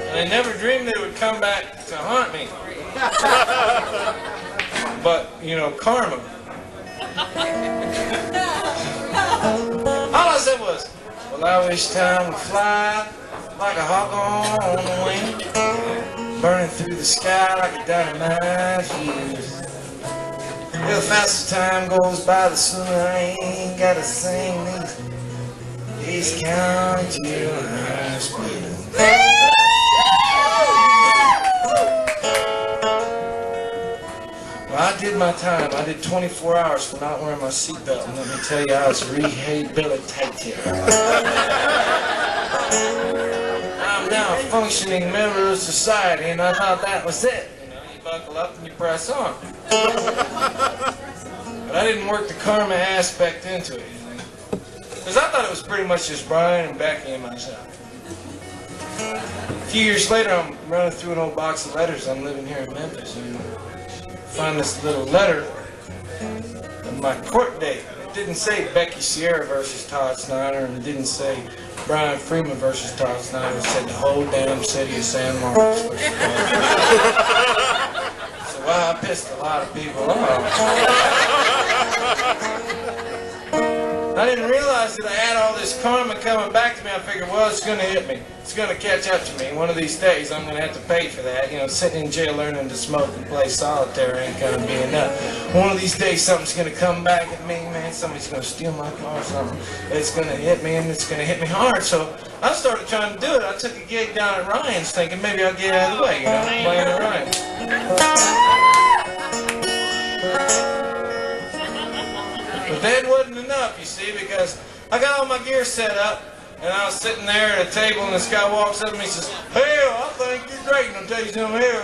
And I never dreamed it would come back to haunt me. But, you know, karma. All I said was, well, I wish time would fly like a hawk on the wing, burning through the sky like a dynamite fuse. The faster time goes by, the sooner I ain't gotta sing these county jailhouse blues. Well, I did my time. I did 24 hours for not wearing my seatbelt, and let me tell you, I was rehabilitated. I'm I'm now a functioning member of society, and I thought that was it. You know, you buckle up and you press on. But I didn't work the karma aspect into it, you know. Because I thought it was pretty much just Brian and Becky and myself. A few years later, I'm running through an old box of letters. I'm living here in Memphis, and find this little letter of my court date. It didn't say Becky Sierra versus Todd Snider, and it didn't say Brian Freeman versus Todd Snider. It said the whole damn city of San Marcos. So, wow, I pissed a lot of people off. I didn't realize that I had all this karma coming back to me. I figured, well, it's going to hit me. It's going to catch up to me. One of these days, I'm going to have to pay for that. You know, sitting in jail learning to smoke and play solitaire ain't going to be enough. One of these days, something's going to come back at me, man. Somebody's going to steal my car or something. It's going to hit me, and it's going to hit me hard. So I started trying to do it. I took a gig down at Ryan's thinking maybe I'll get out of the way, you know, playing at Ryan's. But that wasn't enough, you see, because I got all my gear set up, and I was sitting there at a table, and this guy walks up to me and says, "Hell, I think you're great, and I'll tell you something here.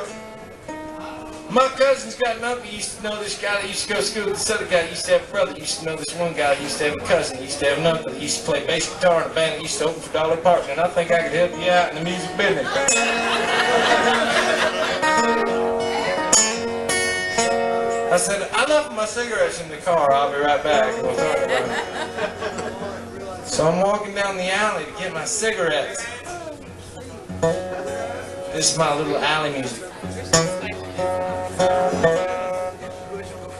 My cousin's got an uncle. He used to know this guy that used to go to school with this other guy. He used to have a brother. He used to know this one guy. He used to have a cousin. He used to have an uncle. He used to play bass guitar in a band. He used to open for Dolly Parton, and I think I could help you out in the music business." I said, "I left my cigarettes in the car. I'll be right back. We'll talk about it." So I'm walking down the alley to get my cigarettes. This is my little alley music.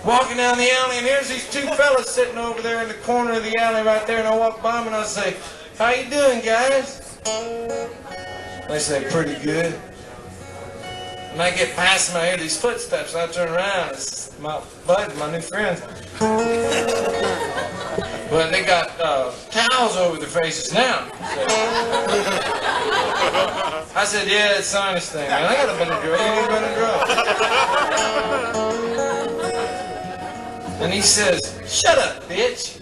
Walking down the alley, and here's these two fellas sitting over there in the corner of the alley right there, and I walk by them and I say, "How you doing, guys?" They say, "Pretty good." And I get past them, I hear these footsteps, and I turn around. It's my bud, my new friends. But they got towels over their faces now. So. I said, "Yeah, it's sinus thing, man. I got a Benadryl. You need a Benadryl." And he says, "Shut up, bitch."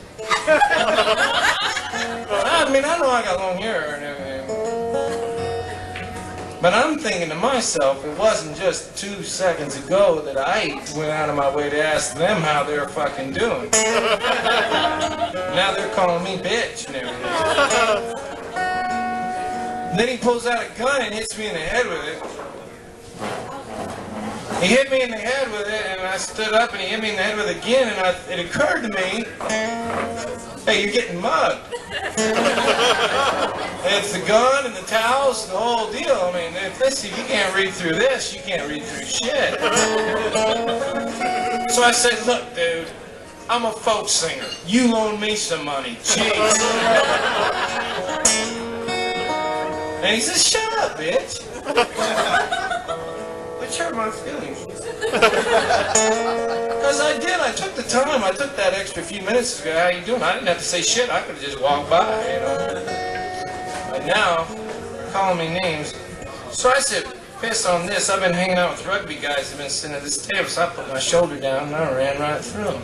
I mean, I know I got long hair and everything. But I'm thinking to myself, it wasn't just 2 seconds ago that I went out of my way to ask them how they're fucking doing. Now they're calling me bitch and everything. Then he pulls out a gun and hits me in the head with it. He hit me in the head with it, and I stood up, and he hit me in the head with it again, and it occurred to me, hey, you're getting mugged. And it's the gun and the towels, the whole deal. I mean, if you can't read through this, you can't read through shit. So I said, "Look, dude, I'm a folk singer. You loan me some money. Jeez." And he says, "Shut up, bitch." Which hurt my feelings. Because I did. I took the time. I took that extra few minutes to go, "How you doing?" I didn't have to say shit. I could have just walked by, you know. But now, they're calling me names. So I said, "Piss on this. I've been hanging out with rugby guys that have been sitting at this table." So I put my shoulder down and I ran right through them.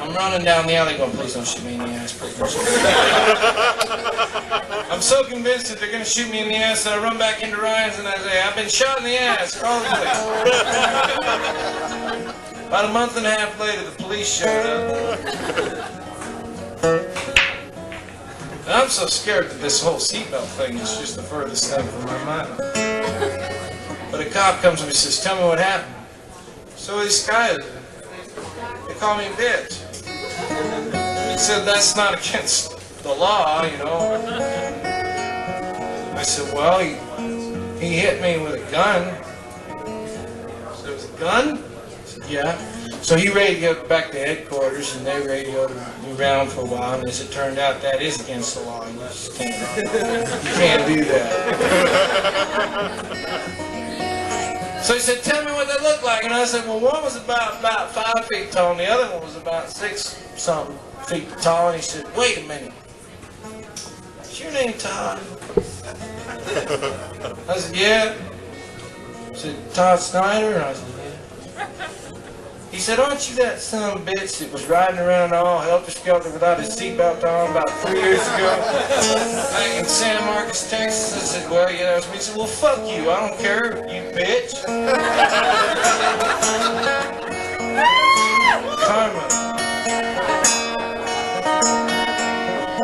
I'm running down the alley going, "Please don't shoot me in the ass, please don't shoot me in the ass." I'm so convinced that they're going to shoot me in the ass that I run back into Ryan's and I say, "I've been shot in the ass. Call the police." About a month and a half later, the police showed up. And I'm so scared that this whole seatbelt thing is just the furthest thing from my mind. But a cop comes and says, "Tell me what happened." So these guys, they call me a bitch. He said, "That's not against the law, you know." I said, "Well, he hit me with a gun." I said, "It was a gun?" I said, "Yeah." So he radioed back to headquarters, and they radioed me around for a while, and as it turned out, that is against the law. You just can't do that. So he said, "Tell me what they look like." And I said, "Well, one was about 5 feet tall, and the other one was about 6-something feet tall." And he said, "Wait a minute. Is your name Todd?" I said, "Yeah." He said, "Todd Snider?" And I said, "Yeah." He He said, aren't you that son of a bitch that was riding around all helter-skelter without his seatbelt on about 3 years ago? Back in San Marcos, Texas. I said, well, yeah, that was me. He said, well, fuck you. I don't care, you bitch. Karma.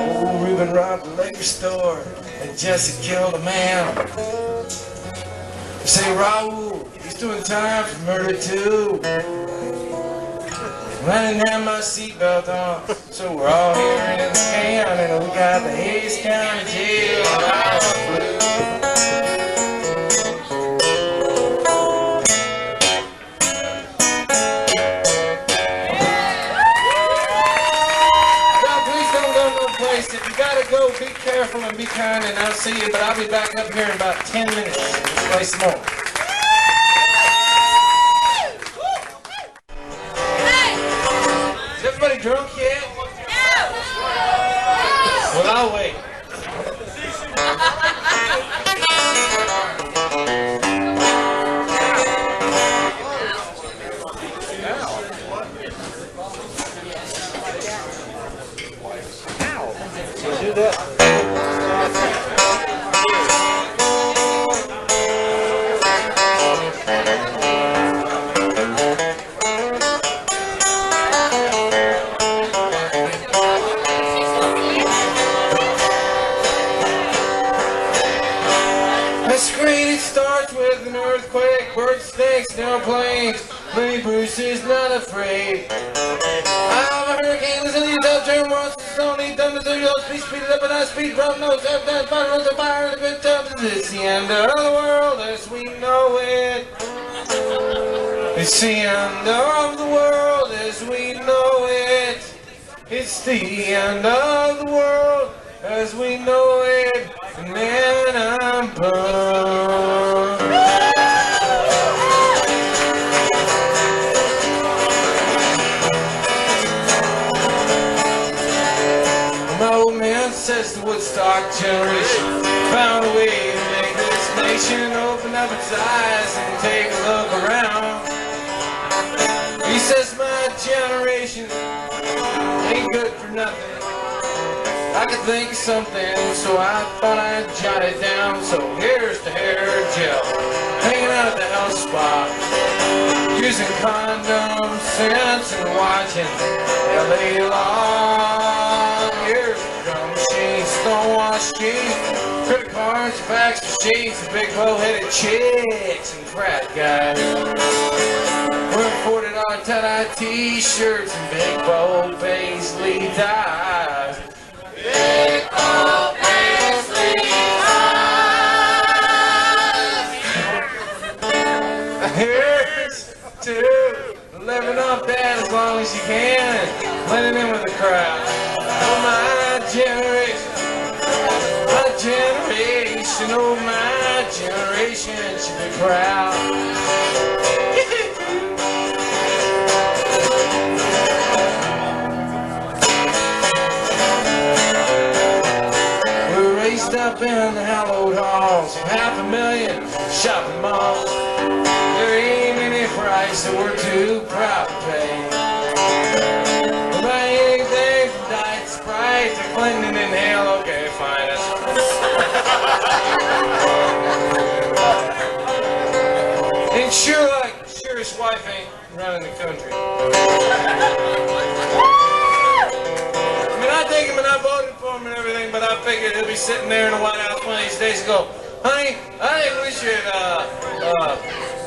Old Reuben robbed the liquor store and Jesse killed a man. They say Raul, he's doing time for murder too. I didn't have my seatbelt on, so we're all here in the county, and we got the Hayes County Jailhouse Blues. If you gotta go, be careful and be kind, and I'll see you, but I'll be back up here in about 10 minutes. Let's play some more. Is everybody drunk yet? Well, I'll wait. Do that. That's great, it starts with an earthquake, bird snakes, airplanes, Lenny Bruce is not afraid. I have a hurricane, listen to yourself, turn once, it's only done to do your speed, speed it up and I speed, drum nose, up, down, fire, the fire, the good times, it's the end of the world as we know it. It's the end of the world as we know it. It's the end of the world as we know it. And man, I'm bummed. My old man says the Woodstock generation found a way to make this nation open up its eyes and take a look around. He says my generation ain't good for nothing. I could think of something, so I thought I'd jot it down. So here's the hair gel, hanging out at the health spot, using condoms, scents, and watching L.A. Law. Here's the drum machine, stonewash jeans, credit cards, fax machines, and big bow-headed chicks and frat guys. We're $40 tie-dye t-shirts and big bow paisley ties. Big bow paisley ties. Here's to living off that as long as you can and blending in with the crowd. Oh, my generation, oh, my generation should be proud. Up in the hallowed halls of 500,000 shopping malls. There ain't any price that we're too proud to pay. We'll buy anything from Diet Sprite to Clinton and Hale. Okay, fine. And sure, like, sure his wife ain't running the country. I take him and I voted for him and everything, but I figured he'll be sitting there in the White House one of these days and go, honey, I think we should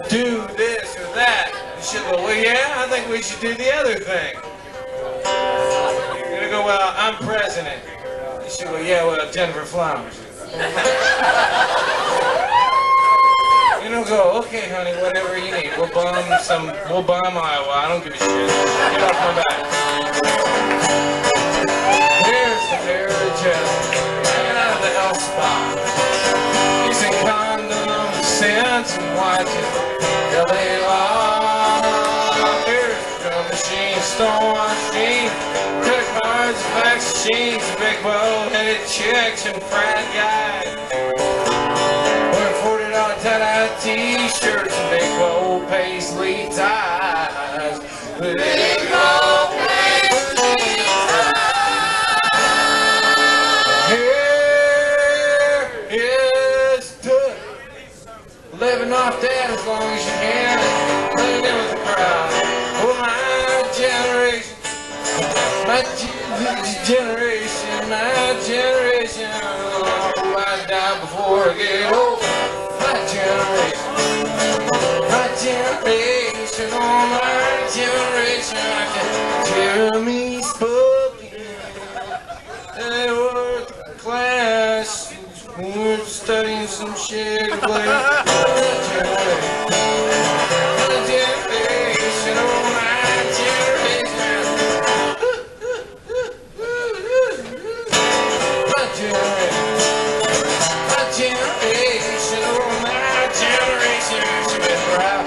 do this or that. And she'll go, well, yeah, I think we should do the other thing. You're gonna go, well, I'm president. And she'll go, yeah, well, Jennifer Flowers. And he'll go, okay, honey, whatever you need. We'll bomb Iowa. I don't give a shit. Get off my back. Here's the carriage hanging out of the health spot, using condoms, scents, and watching L.A. Law. Here's the drum machine, stonewash jeans, credit cards, fax machines, big bow-headed chicks, and frat guys. Wearing $40 tie-dye t-shirts and big bow paisley ties. Big old here is to living off that as long as you can. Living in with the crowd. Oh, my generation. My generation. Oh, I die before I get old. My generation. My generation. Oh, my generation. I can hear me spoken. They were class. We're studying some shit. My generation. Oh, my generation. My generation, oh my generation, she's been proud.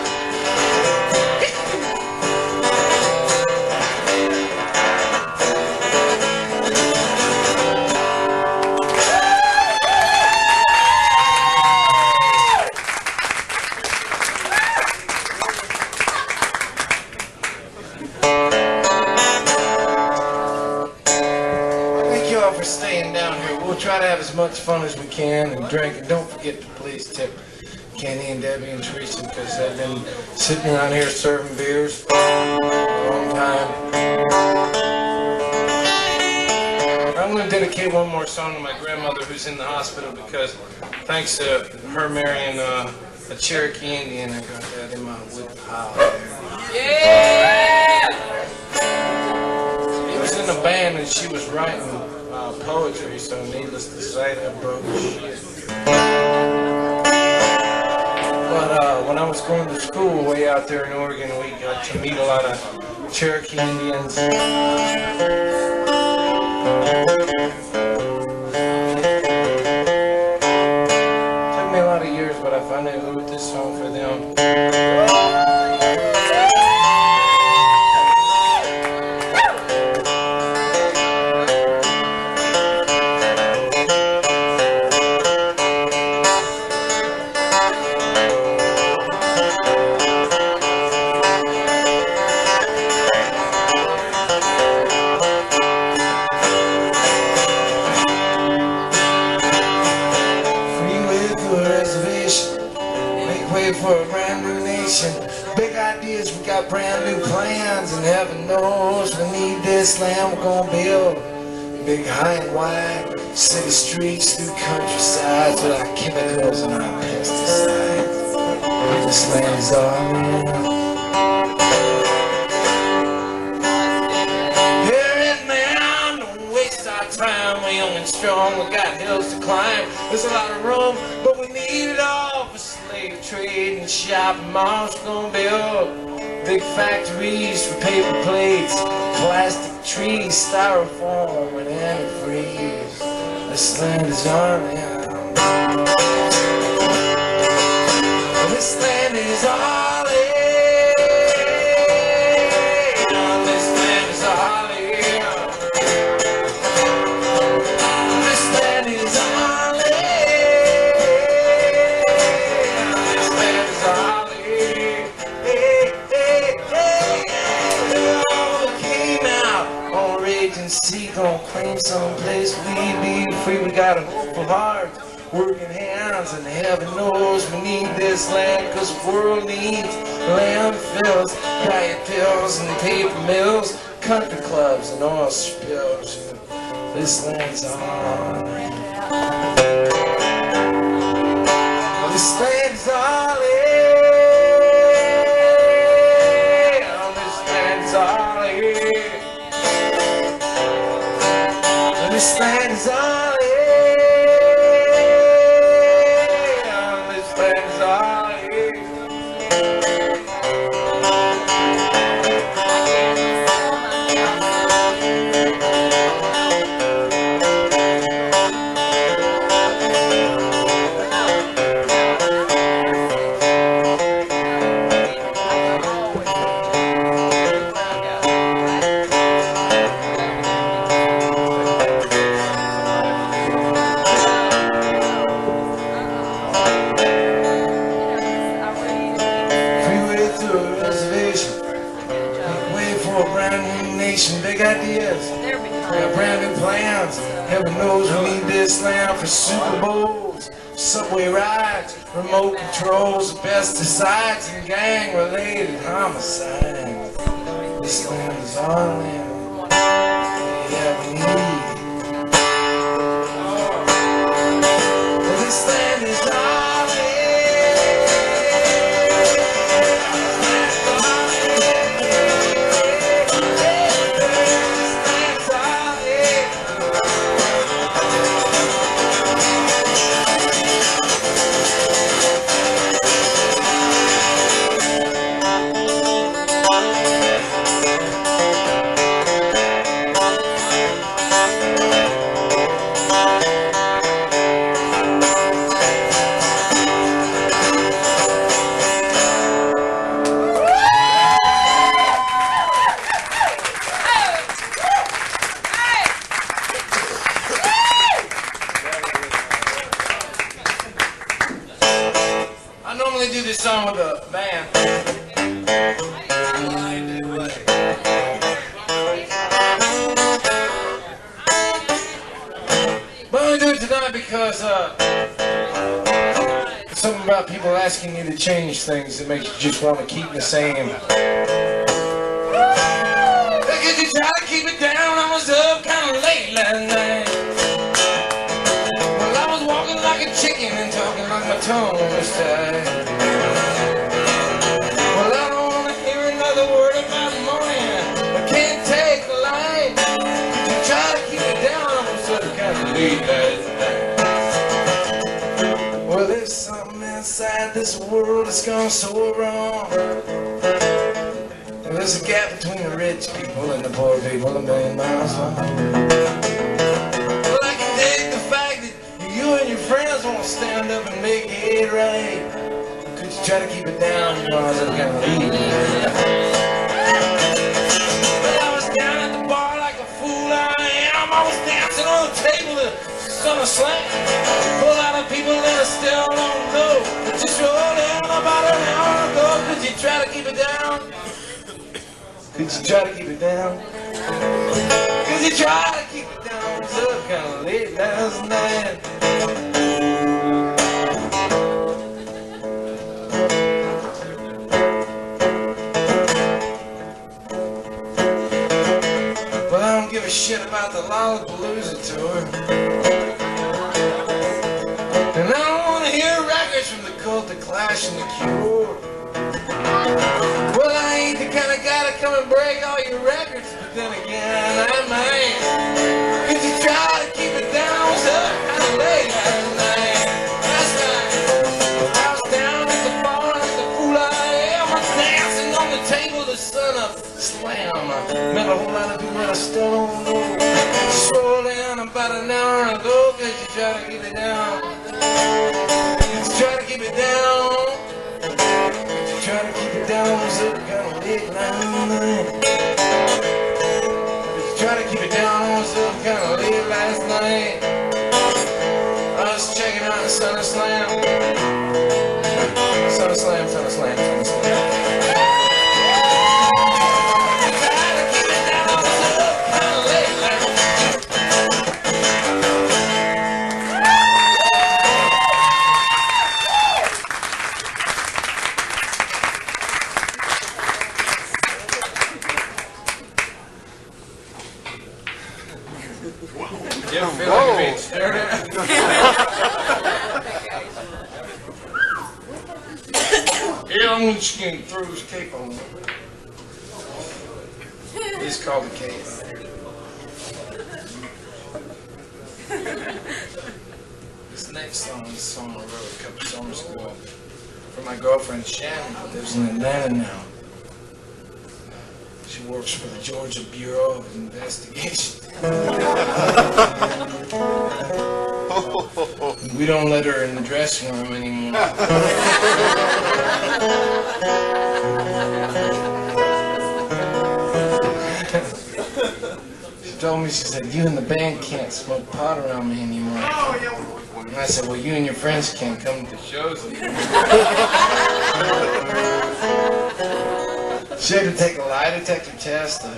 Thank you all for staying down here. We'll try to have as much fun as we can and drink. And don't forget to please tip Kenny and Debbie and Teresa because they've been sitting around here serving beers for a long time. I'm going to dedicate one more song to my grandmother who's in the hospital because thanks to her marrying a Cherokee Indian, I got that in my whip pile there. Yeah! He was in a band and she was writing poetry, so needless to say, that broke shit. But when I was going to school way out there in Oregon, we got to meet a lot of Cherokee Indians. Took me a lot of years, but I finally wrote this song for them. For a brand new nation, big ideas, we got brand new plans, and heaven knows we need this land. We're gonna build big, high and wide city streets through countrysides with our chemicals and our pesticides. This land is our land. Here and now, don't waste our time. We're young and strong, we got hills to climb. There's a lot of room, but we need it all for slave trade and shopping malls. We're gonna build big factories for paper plates, plastic trees, styrofoam, and antifreeze. This land is our land. This land is our land. This land is our land. This land is our sea, gonna claim someplace we be free. We got a hopeful heart, working hands, and heaven knows we need this land, cause the world needs landfills, diet pills and paper mills, country clubs and oil spills. This land's our land. This land's our land. This land's our land. This land is our land. This land is our Heaven knows we need this land for Super Bowls, subway rides, remote controls, pesticides, and gang-related homicides. This land is our land. Yeah, we need. This land is our land. I normally do this song with a band. But I do it tonight because something about people asking you to change things that makes you just want to keep the same. Because you try to keep it down, I was up kind of late last night. Well, I was walking like a chicken and talking like my tongue was tied. Well, I don't want to hear another word about money. I can't take the light. You try to keep it down, I was up kind of late last night. Well, there's something inside this world that's gone so wrong. Well, there's a gap between the rich people and the poor people a million miles long. Well, I can dig the fact that you and your friends won't stand up and make it right. Could you try to keep it down? You know, I was kind of leave. But I was down at the bar like a fool I am. I was dancing on the table to some slam. A lot of people that I still don't know. Just rolled in about an hour ago. Could you try to keep it down? Could you try to keep it down? Could you try to keep it down? It was up kind of late last night. Well, I don't give a shit about the Lollapalooza tour. And I don't want to hear records from the Cult, the Clash, and the Cure. Well, I ain't the kind of guy to come and break all your records, but then again, I might. Could you try to keep it down? It was up kind of late last night. Last night, I was down at the bar like the fool I am. I was dancing on the table, the sun up slam. I met a whole lot of people that I still don't know. Just rolled in about an hour ago. Could you try to keep it down? Could you try to keep it down? Trying to keep it down, it was up kind of late last night. Trying to keep it down, it was up kind of late last night. I was checking out the Sun Slam. Sun Slam, Sun Slam, Sun Slam. Trying to keep it down, it was up kind of late last night. You ever feel like you're being stared at? Yeah, I'm just going to throw his cape on. It's called a cape. This next song is a song I wrote a couple summers ago for my girlfriend Shannon, who lives in Atlanta now. She works for the Georgia Bureau of Investigation. We don't let her in the dressing room anymore. She told me, she said, you and the band can't smoke pot around me anymore. And I said, well, you and your friends can't come to shows anymore. She had to take a lie detector test to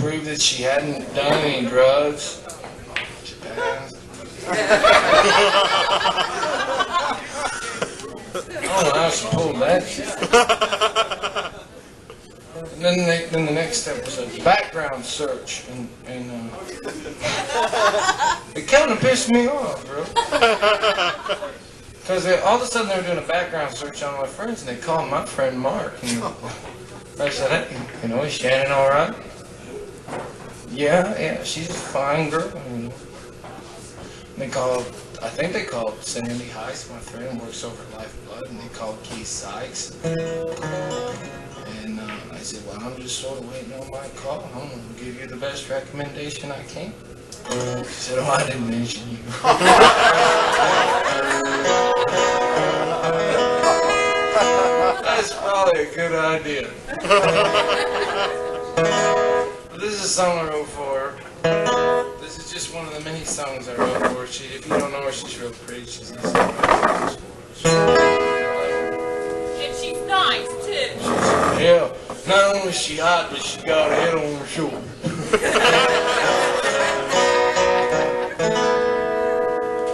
prove that she hadn't done any drugs. She passed I don't know how she pulled that shit. And then the next step was a background search, and it kind of pissed me off, bro. Because all of a sudden they were doing a background search on my friends, and they called my friend Mark. And I said, hey, is Shannon all right? Yeah, she's a fine girl. And they called, I think they called Sandy Heiss, my friend, works over at Lifeblood, and they called Keith Sykes. And I said, well, I'm just sort of waiting on my call. I'm going to give you the best recommendation I can. She said, oh, I didn't mention you. That's probably a good idea. But this is a song I wrote for her. This is just one of the many songs I wrote for her. If you don't know her, she's real pretty. She's nice. And she's nice, too. Yeah, not only is she hot, but she got a head on her shoulder.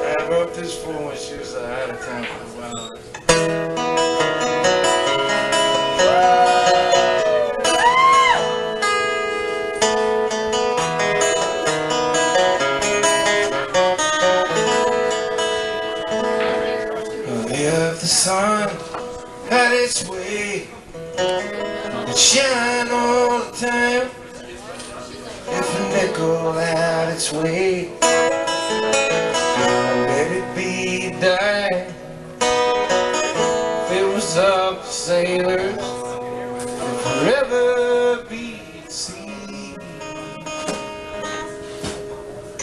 I wrote this for when she was out of town for a while. If the sun had its way, it'd shine all the time. If a nickel had its way, let it be a dime. If it was up to sailors, it'd forever be at sea.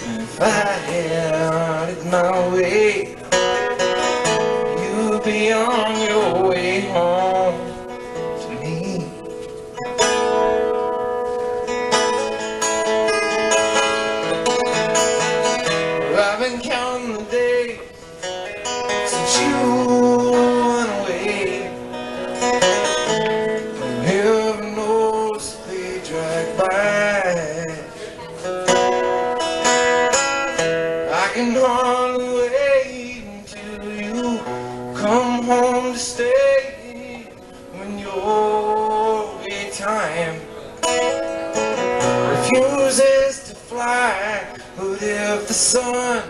And if I had it my way, you'd be on your way home to me. I've been counting the days since you went away. And heaven knows they drag by. I can hardly wait until you come home to stay when your wait time refuses to fly. But if the sun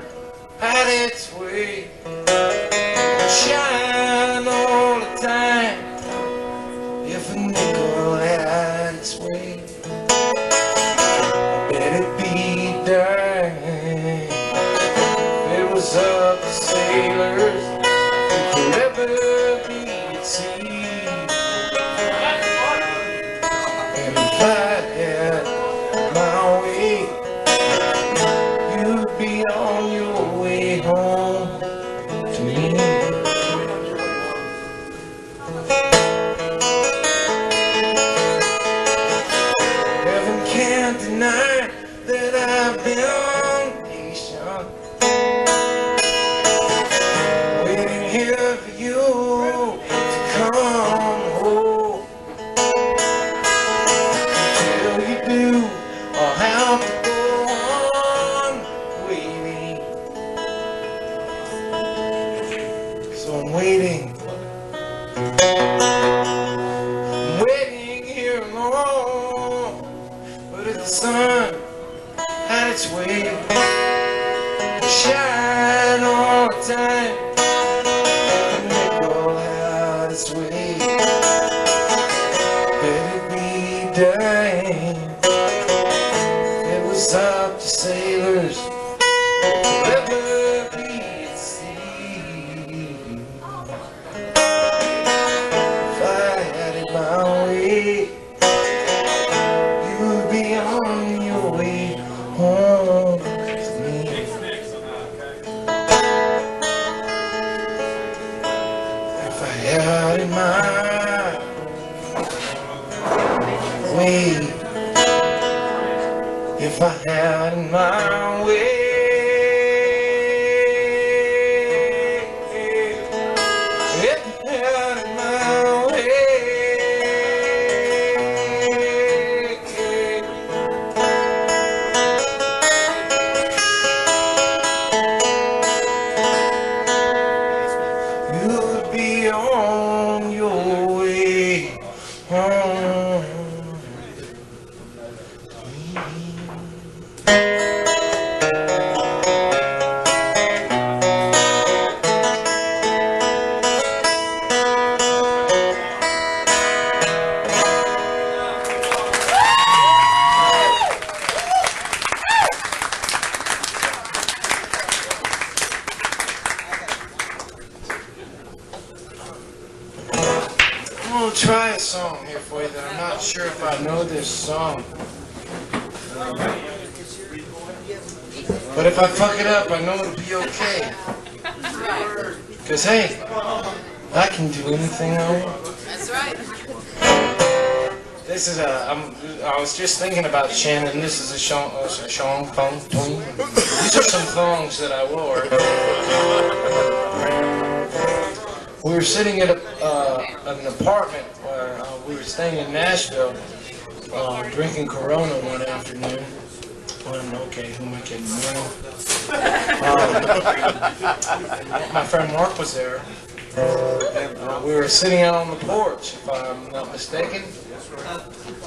had its way, shine all the time. If a nickel had its way, let it be dime. If it was up to sailors, it could never be at sea. And if I had my way, you'd be on your way home to me. Heaven can't deny that I've been patient, waiting here for you to come home. Until you do, I'll have to go on waiting. So I'm waiting. I'm waiting here alone. But if the sun had its way, shine all the time. The nickel had its way, let it be dime. It was up to sailors, never be at sea. If I had it my way, you'd be on your way home to me. If I had it my way, if I had it my way, if I had it my way. for you that I'm not sure if I know this song. But if I fuck it up, I know it'll be okay. Because, hey, I can do anything I want. That's right. This is I was just thinking about Shannon. This is a thong. These are some thongs that I wore. We were sitting at an apartment where we were staying in Nashville, drinking Corona one afternoon. Okay, who am I kidding? My friend Mark was there. We were sitting out on the porch, if I'm not mistaken.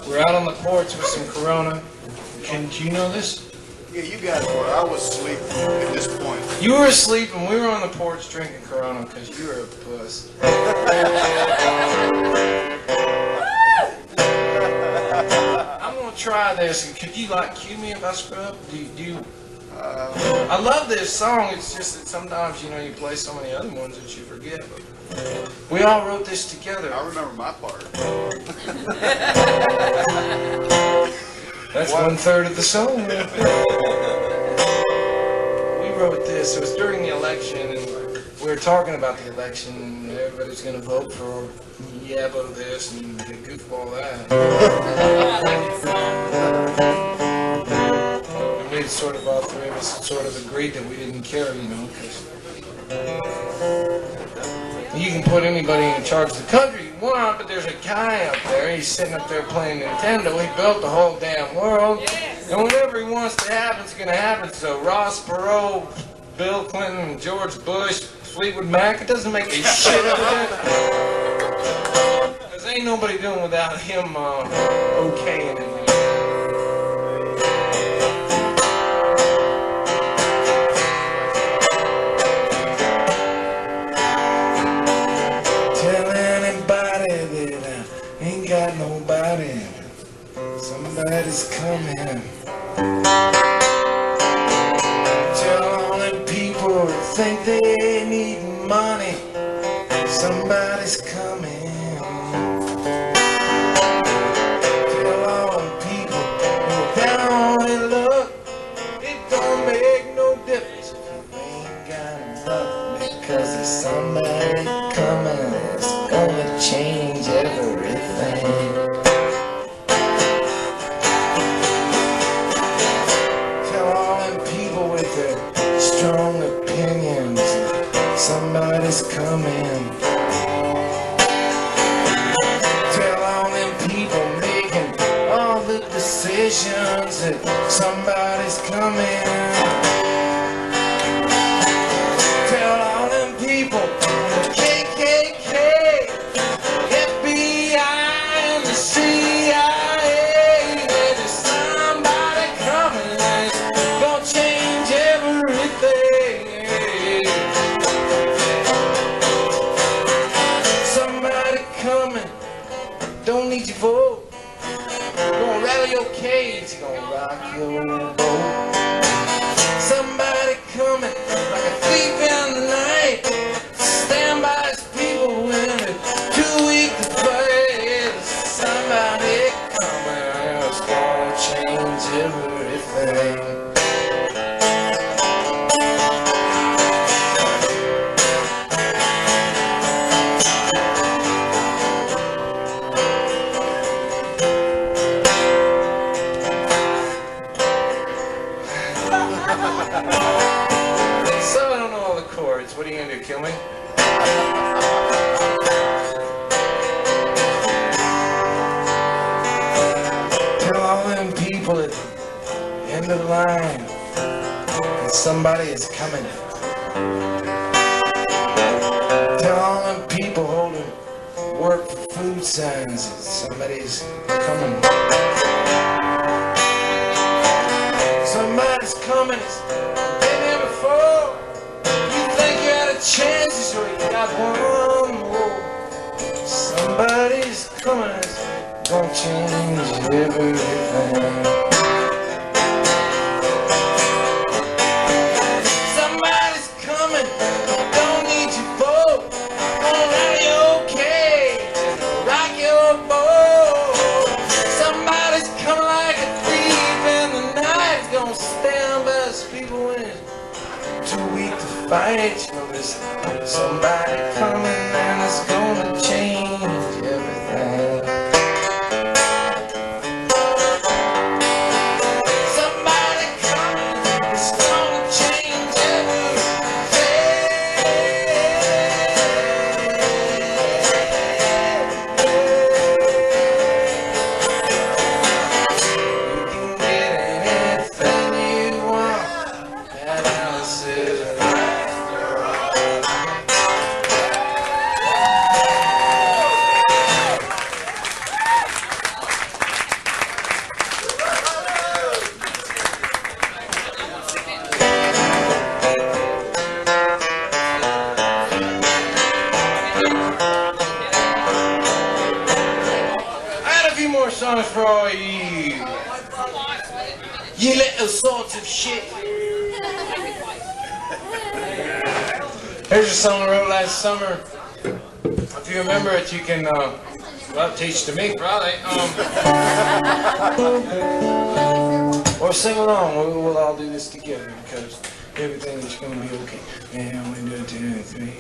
We're out on the porch with some Corona. Do you know this? Yeah, you guys were. I was asleep at this point. You were asleep and we were on the porch drinking Corona because you were a puss. I'm gonna try this. Could you cue me if I screw up? I love this song. It's just that sometimes you play so many other ones that you forget. But we all wrote this together. I remember my part. That's 1/3 of the song. We wrote this. It was during the election, and we were talking about the election, and everybody's going to vote for Yabo this and goofball that. And we sort of, all three of us sort of agreed that we didn't care, because you can put anybody in charge of the country you want, but there's a guy up there, he's sitting up there playing Nintendo, he built the whole damn world, and whatever he wants to happen is going to happen. So Ross Perot, Bill Clinton, George Bush, Fleetwood Mac, it doesn't make a shit of it. Because ain't nobody doing without him okaying it. Nobody, somebody's coming. Tell all them people that think they need money, somebody's coming. Tell all them people who are down in luck, it don't make no difference if you ain't got enough, because there's somebody coming that's gonna change everything. Strong opinions, somebody's coming. Tell all them people making all the decisions that somebody's coming. Tell all them people, KKK, FBI, and the CIA, that there's somebody coming that's gonna change everything. Somebody coming, don't need your vote. Gonna rattle your cage, gonna rock your boat. Somebody coming, like a thief in the night. Stand by his people when they're too weak to fight. Somebody coming, it's gonna change everything. So I don't know all the chords. What are you gonna do? Kill me? Tell all them people at the end of the line that somebody is coming. Tell all them people holding work for food signs that somebody's coming. Somebody's coming. It's been there before. You think you had a chance, so you got one more. Somebody's coming. It's gonna change everything. Somebody's coming. Don't need your vote. Gonna ride your cage and rock your boat. fight. You know there's somebody coming and it's gonna change everything. Somebody coming, it's gonna change songs for all you little sorts of shit. Here's a song I wrote last summer. If you remember it, you can well, teach to me, probably. Or sing along. We'll all do this together because everything is going to be okay. Yeah, 1, 2, 3.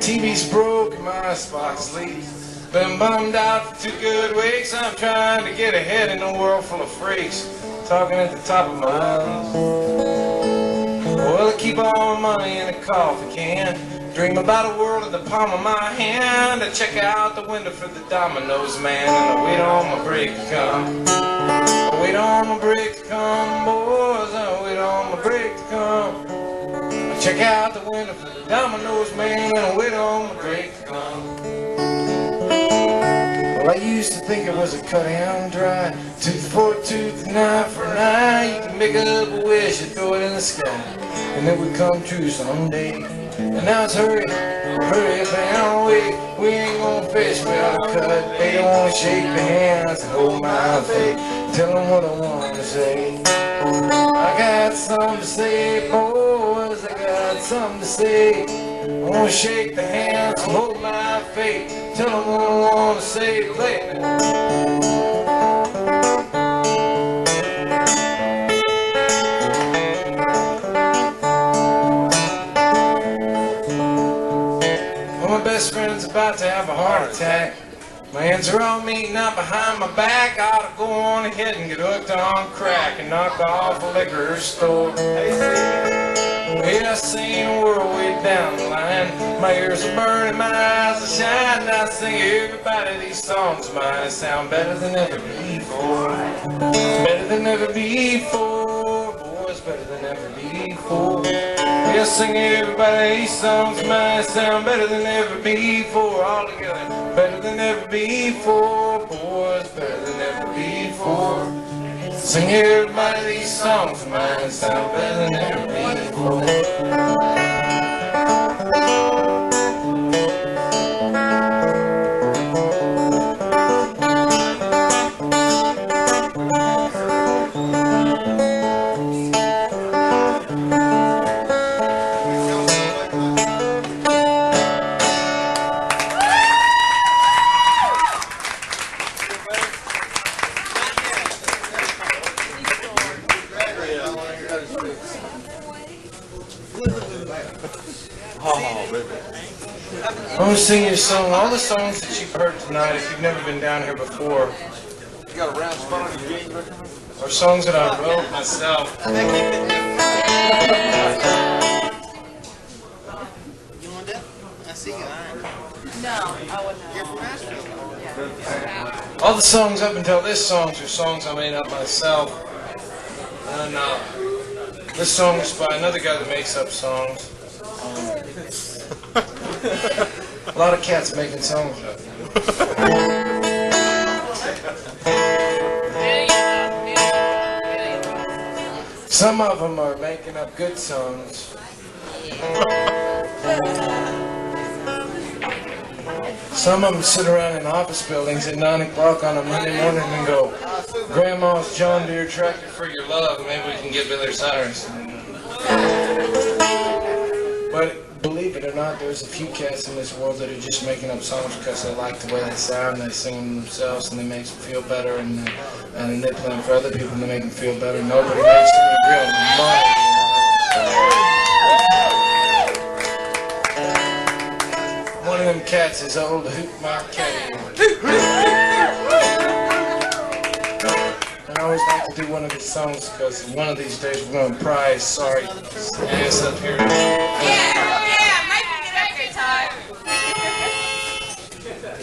TV's broke, my spot's leak. Been bummed out for 2 good weeks. I'm trying to get ahead in a world full of freaks, talking at the top of my lungs. Well, I keep all my money in a coffee can, dream about a world in the palm of my hand. I check out the window for the dominoes, man, and I wait on my break to come. I wait on my break to come, boys. I wait on my break to come. Check out the window for the dominoes, man, and I wait on my break to come. Well, I used to think it was a cut down dry, tooth for a tooth, an eye for an eye. You can make up a wish and throw it in the sky, and it would come true someday. And now it's hurry up and wait. We ain't gonna fish without a cut. They don't wanna shake the hands and hold my fate. Tell them what I wanna say. I got something to say, boys, I got something to say. I wanna shake the hands and hold my fate. Tell them what I wanna say, play it now. Well, my best friend's about to have a heart attack. My hands are all meeting up behind my back. I ought to go on ahead and get hooked on crack and knock off a liquor store. Yeah, I seen a world way down the line. My ears are burning, my eyes are shining. I sing everybody these songs of mine sound better than ever before. Better than ever before, boys, better than ever before. Yeah, I sing everybody these songs of mine sound better than ever before. All together, better than ever before, boys, better than ever before. Sing everybody these songs of mine sound better than ever before. I'm going to sing you a song, all the songs that you've heard tonight, if you've never been down here before. You got a round spot on your jeans, Rick? Or songs that I wrote myself. You want that? I see you. No, I wouldn't. You're from Asheville. All the songs up until this song are songs I made up myself. And this song is by another guy that makes up songs. A lot of cats making songs up. Some of them are making up good songs. Some of them sit around in office buildings at 9 o'clock on a Monday morning and go, Grandma's John Deere tractor for your love, maybe we can get Billy Cyrus. But believe it or not, there's a few cats in this world that are just making up songs because they like the way they sound, they sing them themselves, and they make them feel better, and they play them for other people and they make them feel better. Nobody makes any real money. One of them cats is old Hoot My Cat. I always like to do one of his songs because one of these days we're going to prize sorry ass up here.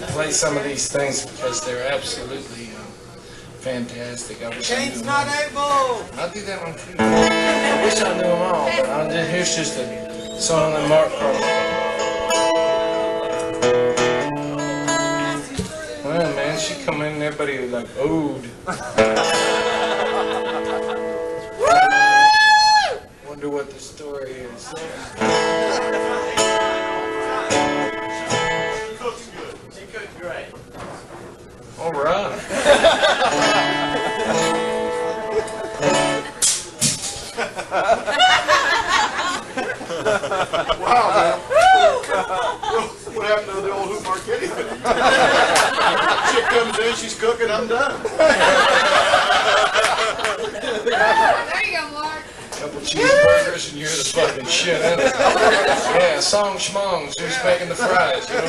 Play some of these things because they're absolutely fantastic. I wish I knew them all. I'll do that one too. I wish I knew them all, but here's just a song that Mark wrote. Well, man, she come in and everybody was like, ode. Wonder what the story is. All right. Wow, man. What happened to the old Hoot Marquetti thing? Chick comes in, she's cooking, I'm done. There you go, Mark. Couple cheeseburgers and you're the fucking shit, ain't it? Yeah, song schmongs, who's making the fries, you know?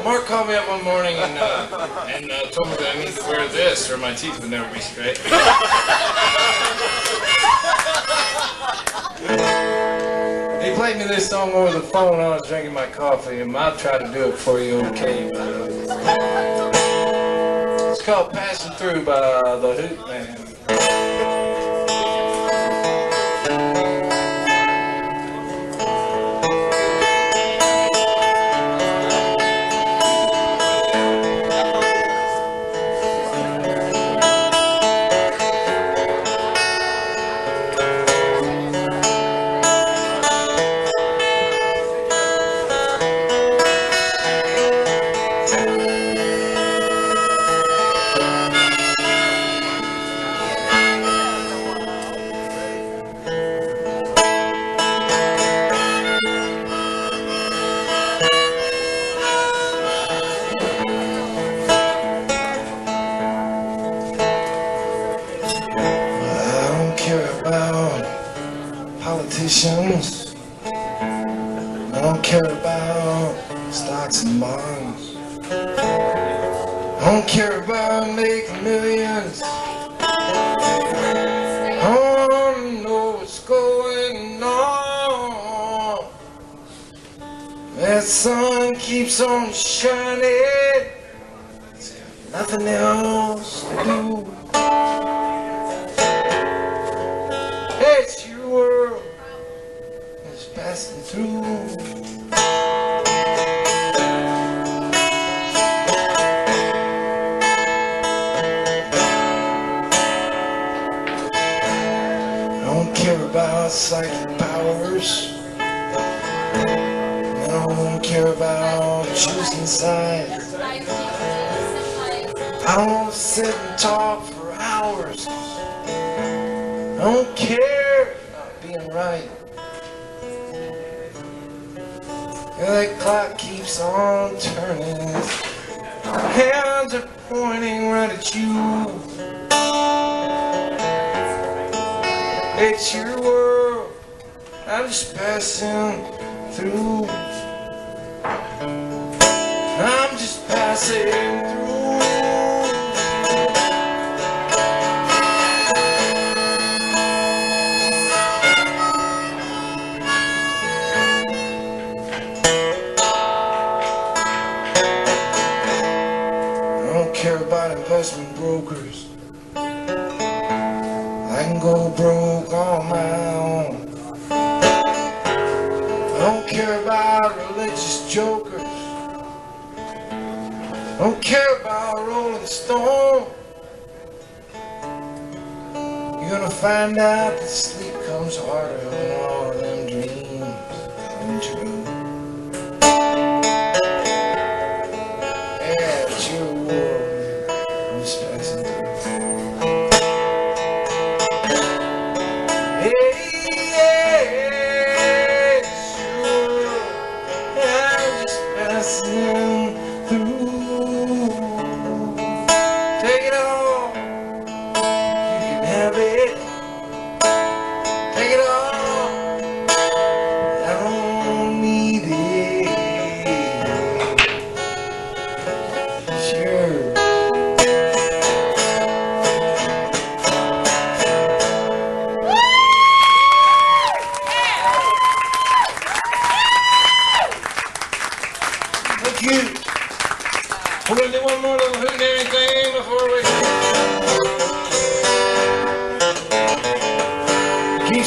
Mark called me up one morning and told me that I need to wear this or my teeth would never be straight. He played me this song over the phone when I was drinking my coffee, and I'll try to do it for you okay, but it's called Passing Through by the Hoot Man. Politicians, I don't care about stocks and bonds. I don't care about making millions. I want to know what's going on. That sun keeps on shining. Nothing else to do. It's your world. It's passing through. I don't care about psychic powers. I don't care about choosing sides. I don't sit and talk for hours. I don't care about being right. Yeah, that clock keeps on turning. Hands are pointing right at you. It's your world. I'm just passing through. I'm just passing through. Care about investment brokers. I can go broke on my own. I don't care about religious jokers. I don't care about Rolling Stone. You're gonna find out that sleep comes harder when all of them dreams come true.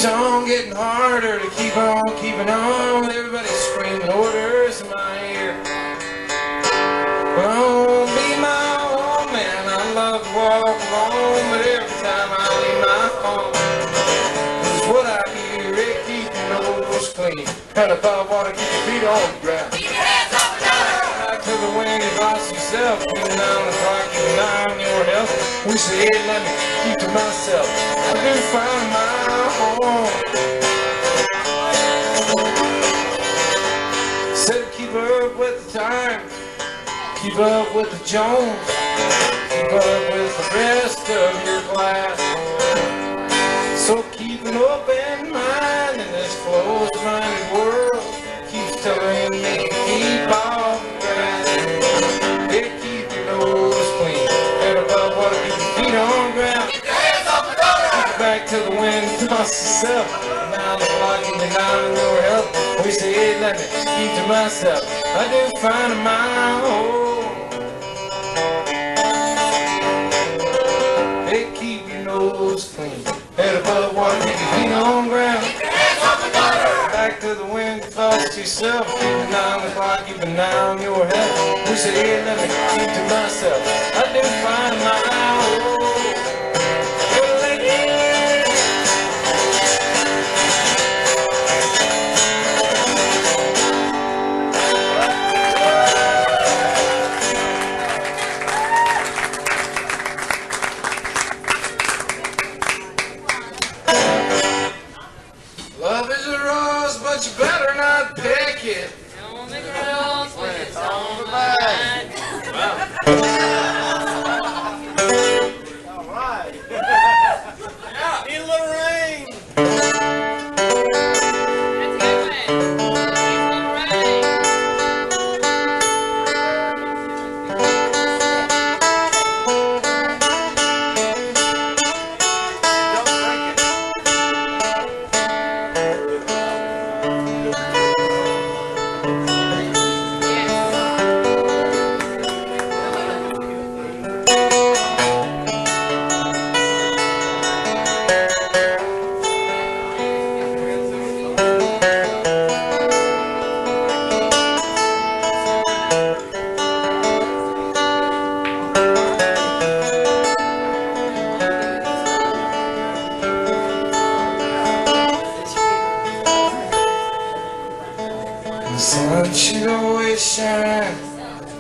keeps on getting harder to keep on keeping on. Everybody's screaming orders in my ear. Oh, be my own man. I love to walk alone, but every time I leave my home, this is what I hear. It keep your nose clean. Had a pot of water, keep your feet on the ground. Keep your hands off the gutter. Back to the wind, you lost yourself. Keeping down the clock, keeping an eye on your health. Wish they had let me keep to myself. I do find my home. Said keep up with the time. Keep up with the Jones. Keep up with the rest of your class. So keep an open mind in this closed-minded world. Keeps telling me to keep off the grass. Hey, keep your nose clean. Head above water, keep your feet on the ground. Keep your hands off the gutter. Keep your back to the wind, toss yourself. Now the clock and the down in your health. Wish they had let me keep to myself. I do find my home. Hey, keep your nose clean. Head above water, keep your feet on the ground. Keep your hands off the gutter. Back to the wind, toss yourself. Keep an eye on the clock, keep an eye on your health. Wish they had let me keep to myself. I do find my home. Love is a rose, but you better not pick it. On the girls when it's on the line. All right. In the rain. That's a good one. He's on the rain. The sun should always shine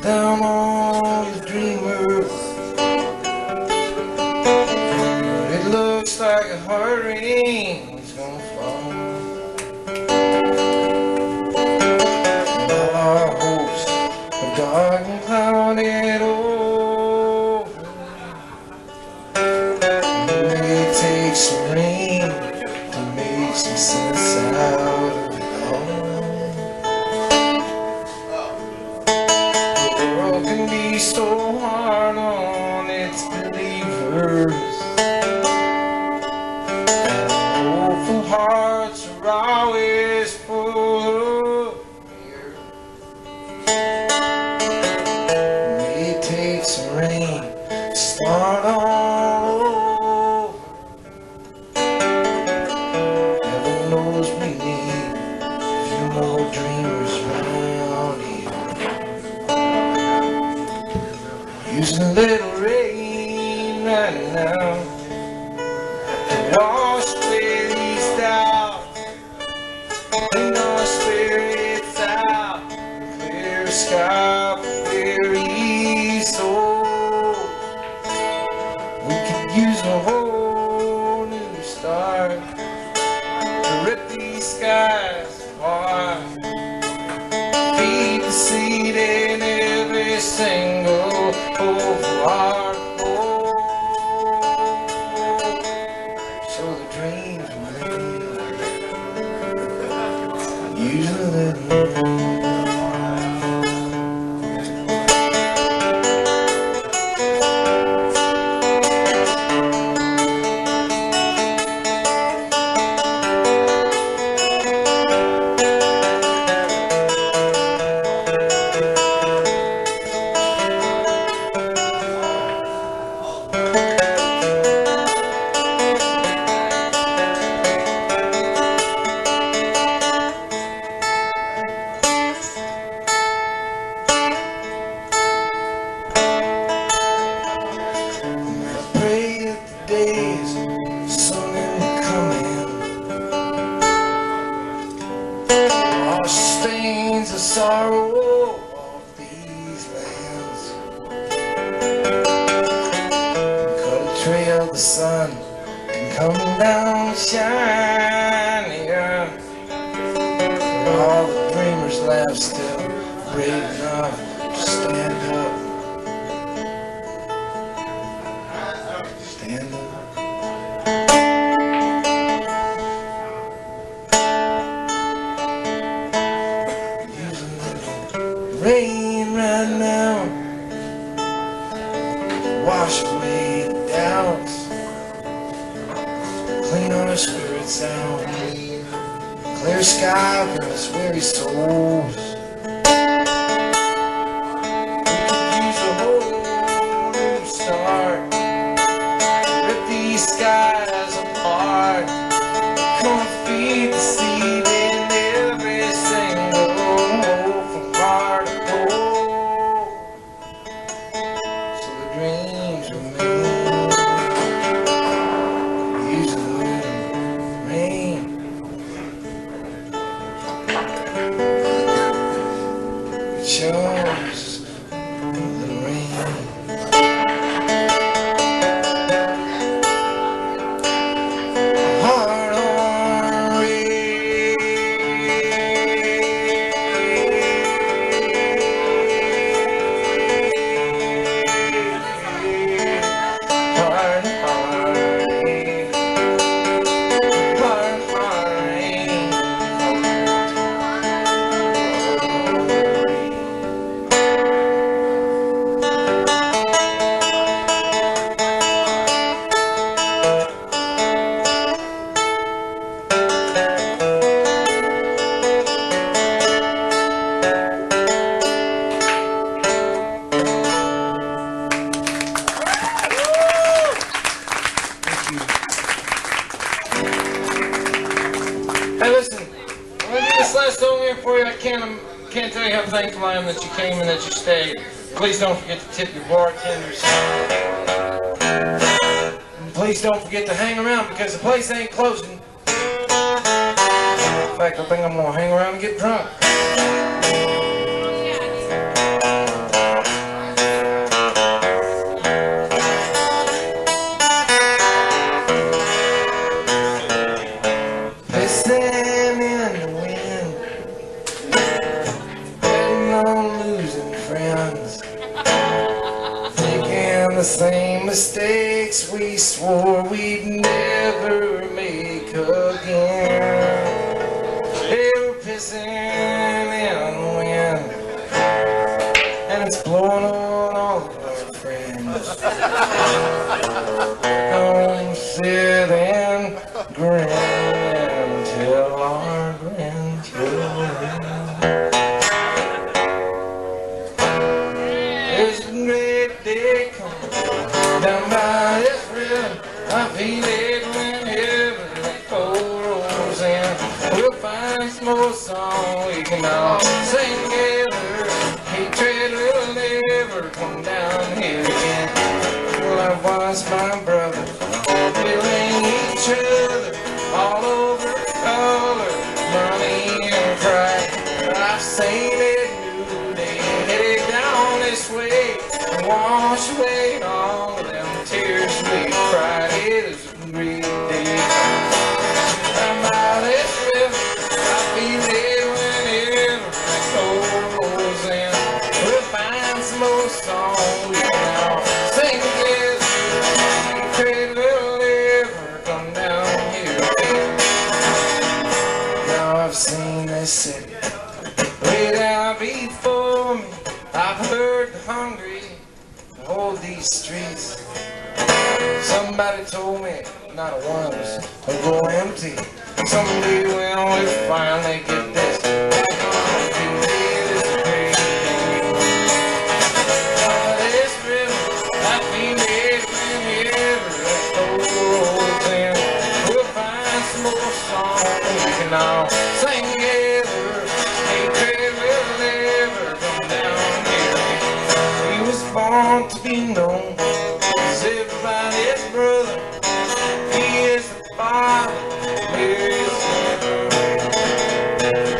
down on the dreamers. But it looks like a hard rain's gonna fall. And all our hopes are dark and clouded over. Maybe it takes some rain to make some sense out of it all. The world can be so hard on its believers. Hopeful hearts are always full of fear. May it take some rain to start all over. Heaven knows we need a few more dreamers around here. Using a little rain right now to wash away these doubts, clean our spirits out, clear the sky for weary souls. We could use a whole new start to rip these skies apart. Feed the seed in every single heart. So the dreams we usually sun can come down and shine, yeah. All the dreamers left still brave enough to stand up. Stand up. Use a little rain right now, wash away the doubts, clean our spirits out, clear sky for us weary souls. We could use a whole new start, rip these skies apart. Come feed the seed in every single hole from heart to pole, so the dreams remain. Use a little rain. It shows the rain. Heart on rain. Heart on rain. Heart on rain. Hey, listen, I'm gonna do this last song here for you. I can't tell you how thankful I am that you came and that you stayed. Please don't forget to tip your bartenders. And please don't forget to hang around because the place ain't closing. In fact, I think I'm gonna hang around and get drunk. Pissin in the wind, betting on losing friends, making the same mistakes we swore we'd never make again. They were pissing in the wind, and it's blowing on all of our friends. Come sit and grin till our grandchildren. There's a great day coming down by this river. I feel it whenever the cold rolls in. We'll find some more song we can all sing together. Hatred will never come down here again. Well, I was my brother, killing each other all over color, money and pride. But I've seen it new day headed down this way and wash away all of them tears we cried. It is a great day. I'm by this river, I feel it whenever that cold rolls in. We'll find some more songs we can all sing together. Hatred will never come down here again. Now I've seen this city way down before me. I've heard the hungry hold these streets. Somebody told me not a one of us will go empty. Someday when we finally get this back on our feet, it is a great day. By this river, I feel it whenever that cold rolls in. We'll find some more songs we can all sing together. Hatred will never come down here. He was born to be known as everybody's brother. He is the father, he is the brother.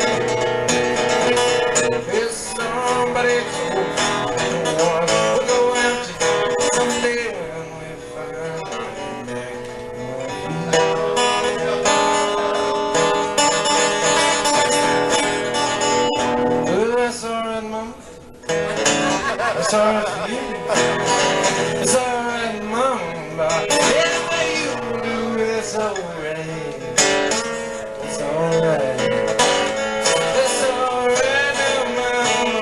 It's alright. It's alright. It's alright now, mama.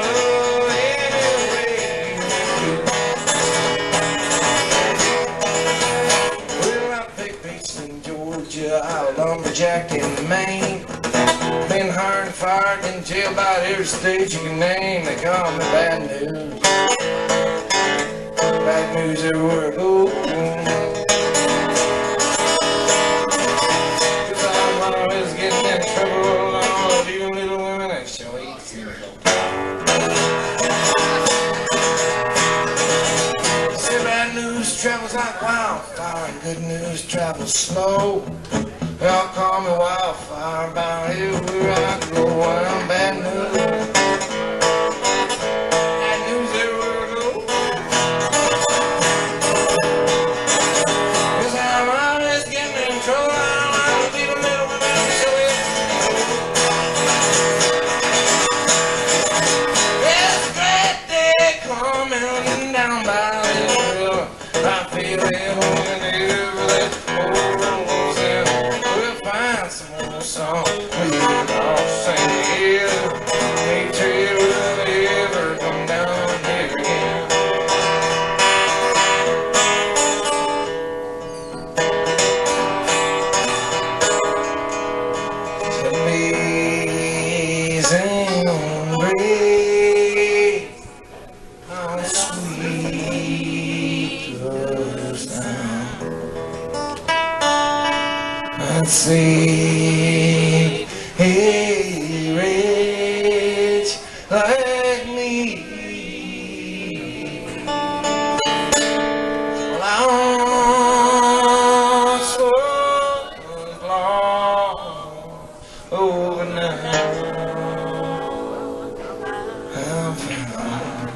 Well, I picked peace in Georgia, I lumberjack in Maine. Been hard and fired in jail about every state you can name. They call me bad news. Bad news everywhere I go. Cause I'm always getting in trouble. All of you little women that shall eat cereal. Say bad news travels like wildfire, and good news travels slow. They all call me wildfire about everywhere I go. I'm bad news. Bad news everywhere I go. 'Cause I'm always getting in trouble. I don't be the middle one to show it. It's a great day coming down by the river. I feel it when every old and we'll find some more song. We'll all sing together. Hatred will never come down here again. It's amazing grace, how sweet the sound. I'd say, hey, rich like me. Well, I once was lost overnight. I'm found.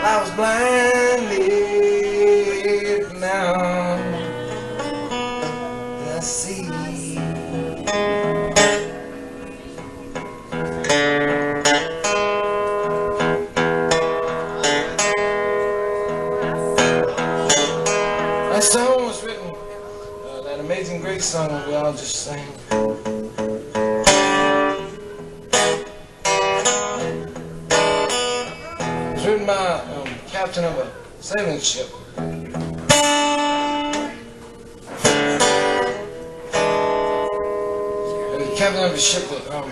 I was blinded now. I see. That song was written, that Amazing Grace song we all just sang. It was written by captain of a sailing ship. Captain of a ship that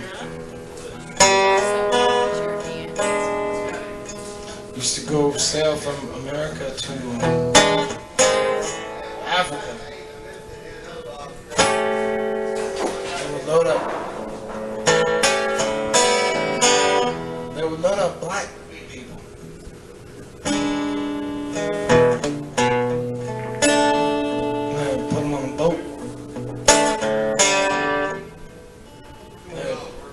used to go sail from America to Africa. They would load up black people. They would put them on a boat.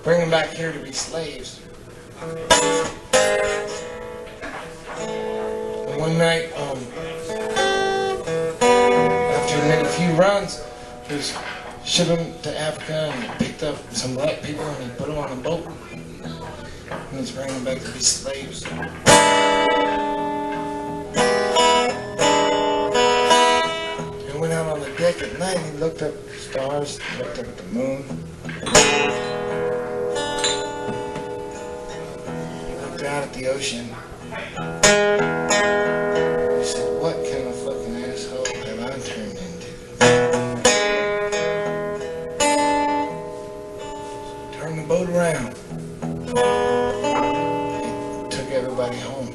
Bring them back here to be slaves. And one night, after he made a few runs, he was shipping to Africa and he picked up some black people and he put them on a boat. And he's bringing them back to be slaves. He went out on the deck at night and he looked up at the stars, looked up at the moon. Out at the ocean. He said, what kind of fucking asshole have I turned into? Turned the boat around. He took everybody home.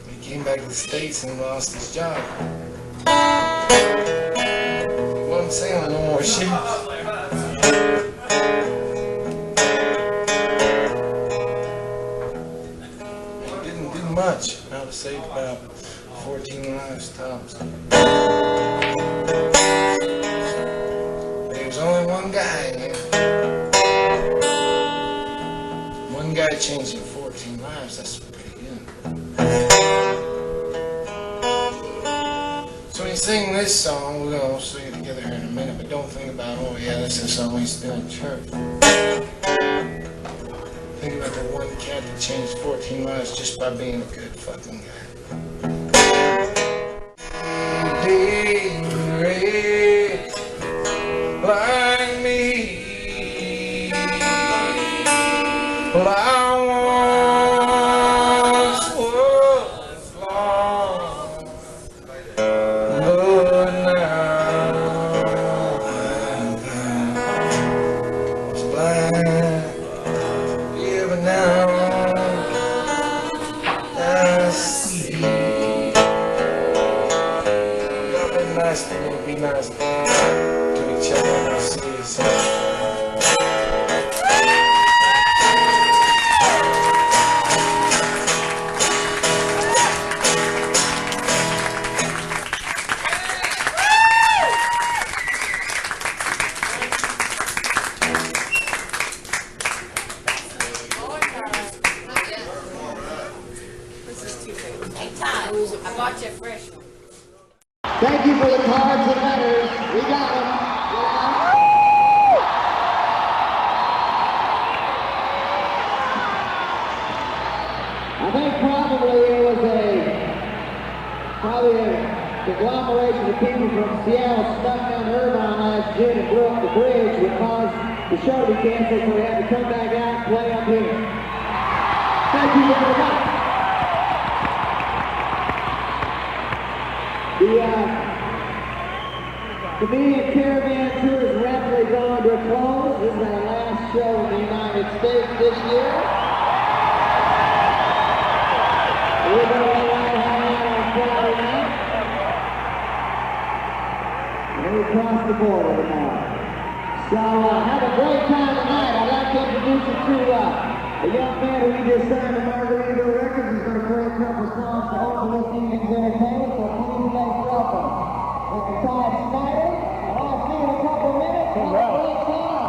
He came back to the States and lost his job. He wasn't sailing no more ships. Much. Now to save about 14 lives tops. There was only one guy in there. One guy changing 14 lives, that's pretty good. So when you sing this song, we're going to sing it together here in a minute, but don't think about, oh yeah, this is a song we used to do in church. Think about the one cat that changed 14 lives just by being a good fucking guy. nice to me, be nice to each other. I'll see you soon. Hey, Todd, I bought you a fresh one. Thank you for the cards and letters. We got them. I think probably it was a conglomeration of people from Seattle stuck down Irvine last June and blew up the bridge, which caused the show to be canceled, so we had to come back out and play up here. Thank you very much. The Comedian Caravan Tour is rapidly drawing to a close. This is our last show in the United States this year. We're going to let out on Friday night. And we cross the border tomorrow. So have a great time tonight. I'd like to introduce you to a young man who we just signed to Margaritaville Records. He's going to play a couple songs to open this evening's entertainment. So please make welcome Mr. Todd Snider. And I'll see you in a couple of minutes. Have a great time.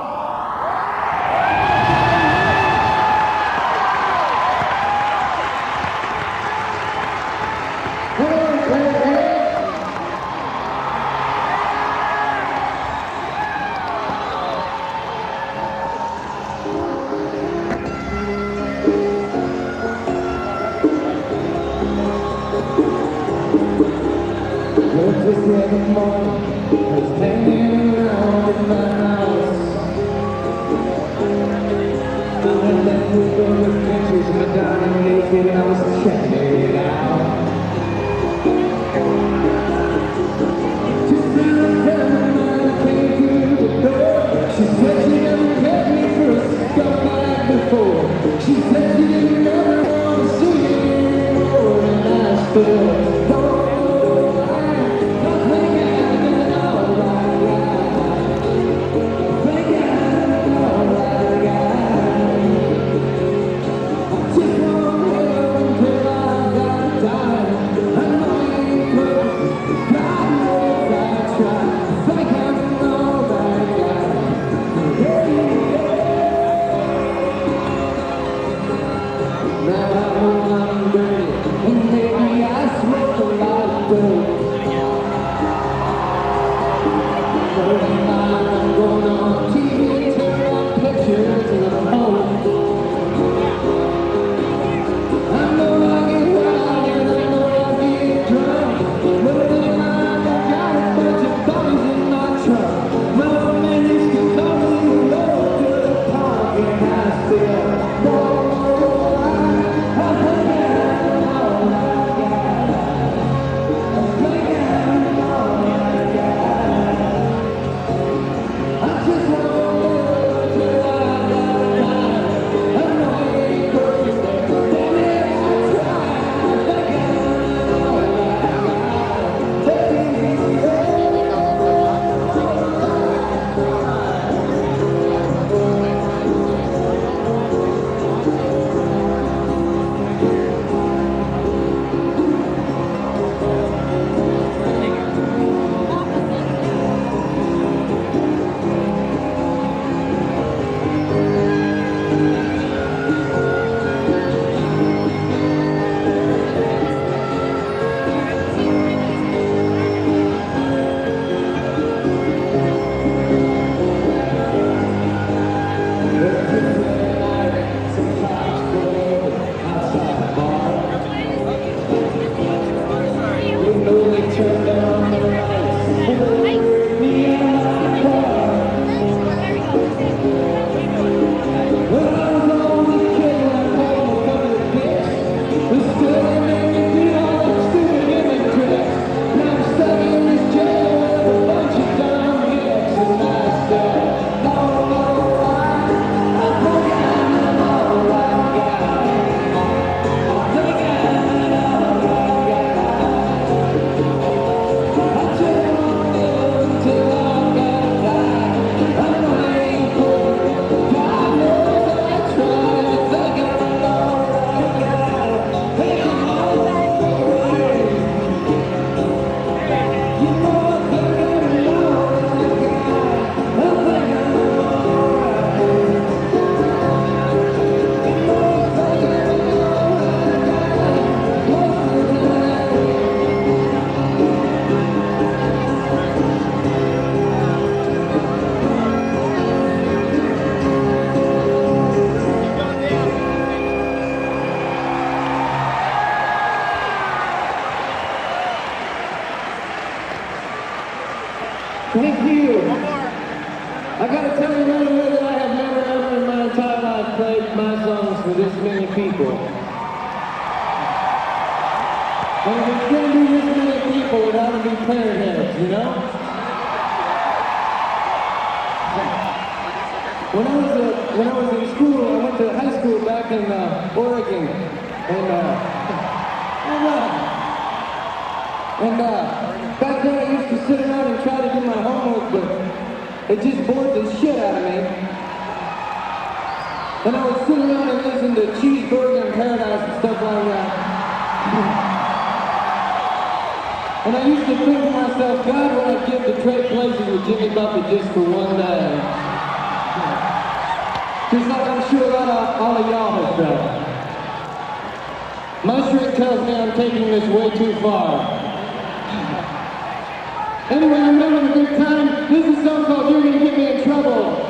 Just every morning, I was hanging around in my house. I left with all the pictures of my darling naked and I was checking it out. Just around the mother came to the door. She said she never had me for a stuff like before. She said she didn't ever want to see me anymore, and I stood. Now I'm dirty, and maybe I swear. Thank you. I gotta tell you right away that I have never ever in my entire life played my songs for this many people. And if it's gonna be this many people, it ought to be parent heads, you know? When I was in school, I went to high school back in Oregon, and back then I used to sit around and try to do my homework, but it just bored the shit out of me. And I would sit around and listen to Cheeseburger in Paradise and stuff like that. And I used to think to myself, God, would I give to trade places with Jimmy Buffett just for one day? Just like I'm sure all of y'all have done. My shrink tells me I'm taking this way too far. Anyway, I'm having a good time. This is a song called You're Gonna Get Me in Trouble.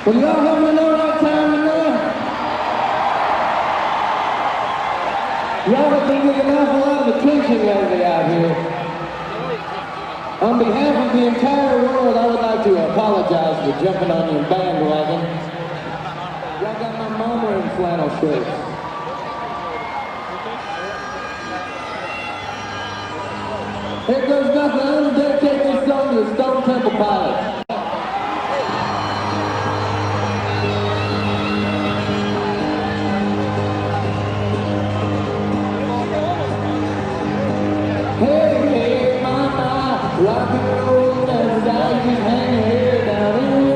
Well, y'all having an alright time tonight? Y'all have been getting an awful lot of attention lately out here. On behalf of the entire world, I would like to apologize for jumping on your bandwagon. Y'all got my mom wearing flannel shirts. Here goes nothing. I'm going to dedicate this song to the Stone Temple Pilots. Hey, hey, mama, rock and roll, and I just hang your head down.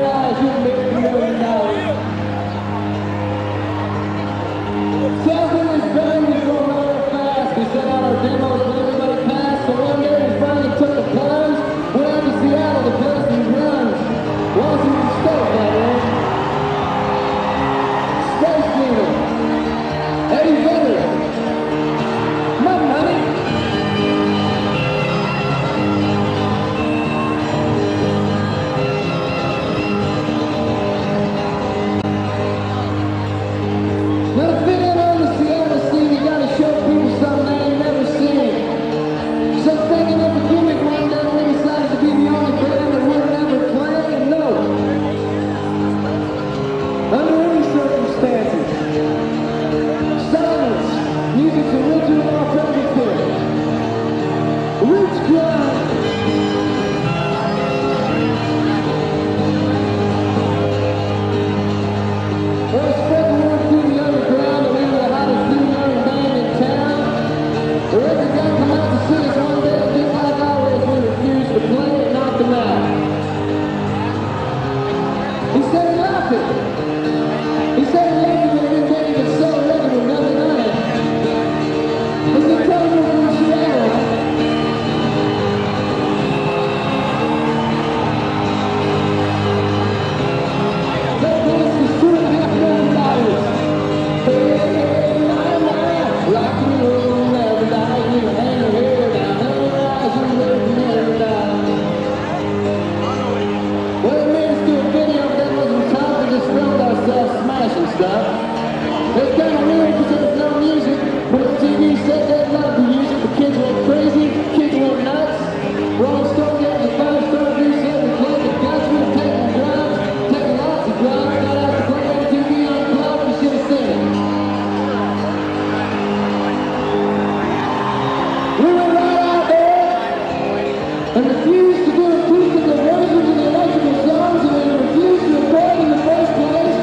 and refused to do acoustic versions of the electrical songs and they refused to record in the first place.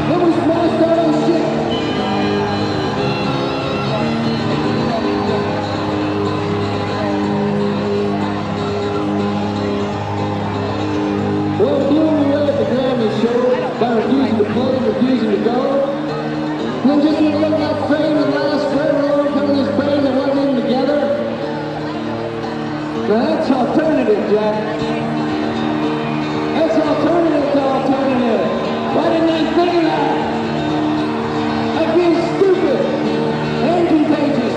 Then we smashed all this shit. Well, blew me away at the Grammy show by refusing to play, refusing to go. And then just when it looked like fame and last forever, along come this band that wasn't even together. Now that's alternative, Jack. That's alternative to alternative. Why didn't I think of that? I feel stupid and contagious.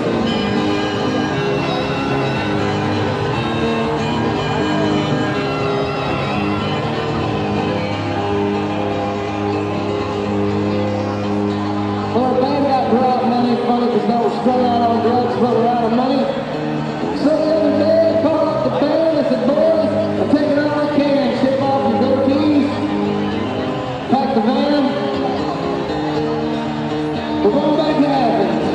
Well, our band got brought money funny because they were strung out on drugs, but we're out of money. So the other day, I called up the band and said, boys, I'm taking all I can, shave off your goatees, pack the van, we're going back to Athens.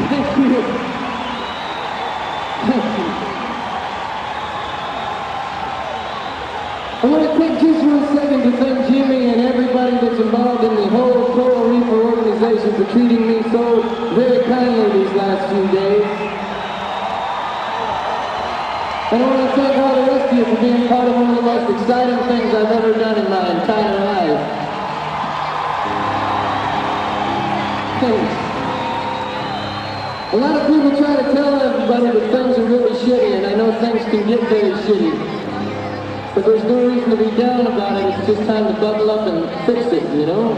Thank you. Thank you. I want to take just 1 second to thank Jimmy and everybody that's involved in the whole Coral Reaper organization for treating me so very kindly these last few days. And I want to thank all the rest of you for being part of one of the most exciting things I've ever done in my entire life. Thanks. A lot of people try to tell everybody that things are really shitty, and I know things can get very shitty. But there's no reason to be down about it. It's just time to buckle up and fix it, you know?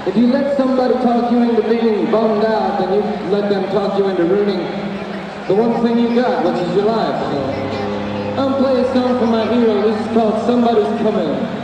If you let somebody talk you into being bummed out, then you let them talk you into ruining the one thing you got, which is your life. So, I'm playing a song for my hero. This is called Somebody's Coming.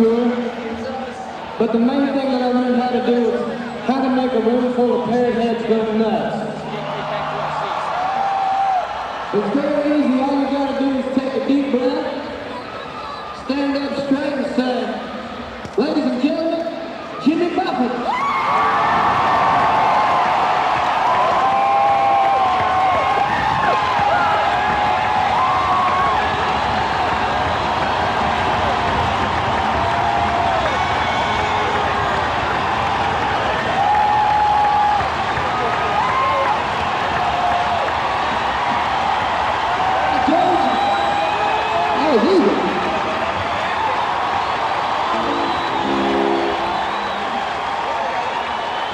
tour. But the main thing that I learned how to do is how to make a room full of parrot heads go nuts. It's very easy. All you gotta do is take a deep breath, stand up straight and say, "Ladies and gentlemen, Jimmy Buffett."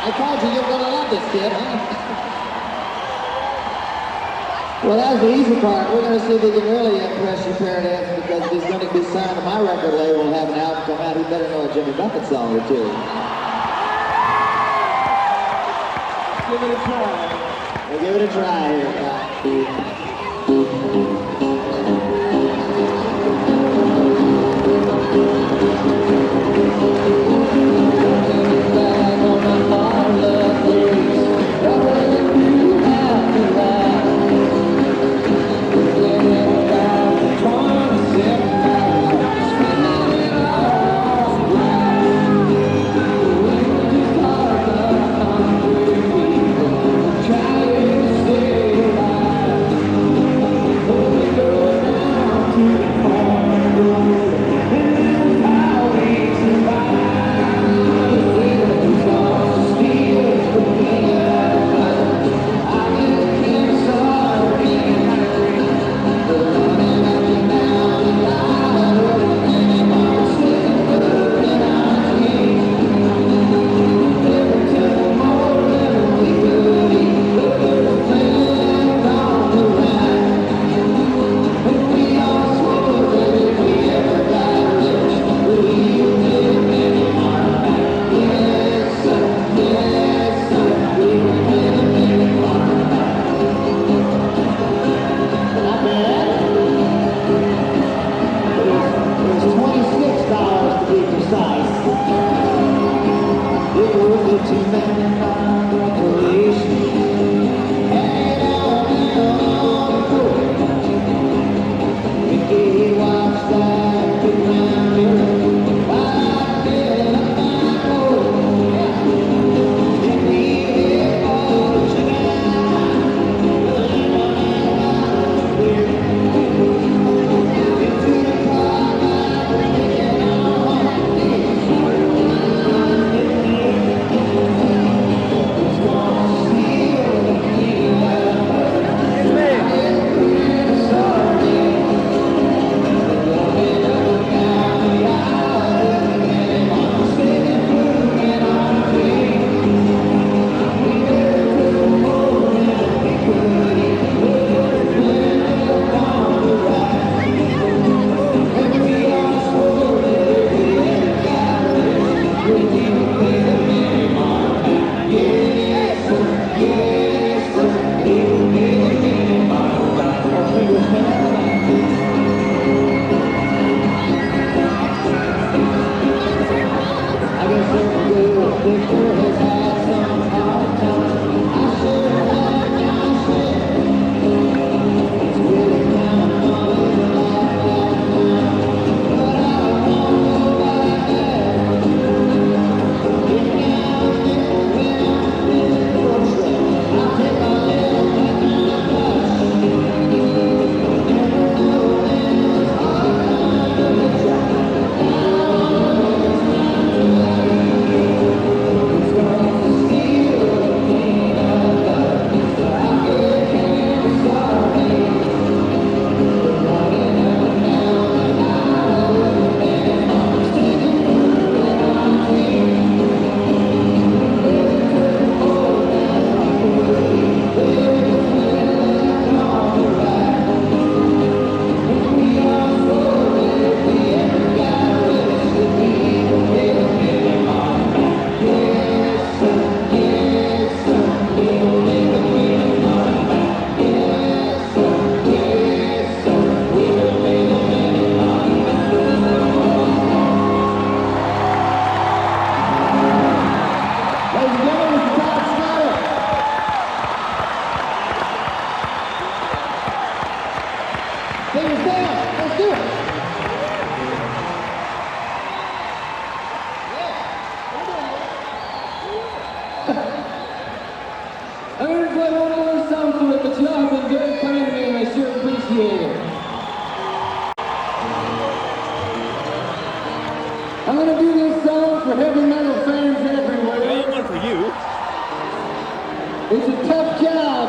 I told you you're gonna love this kid, huh? Well, that's the easy part. We're gonna see if we can really impress your parent heads because if he's gonna be signed to my record label and have an album come out, he better know a Jimmy Buffett song or two. Give it a try. We'll give it a try here,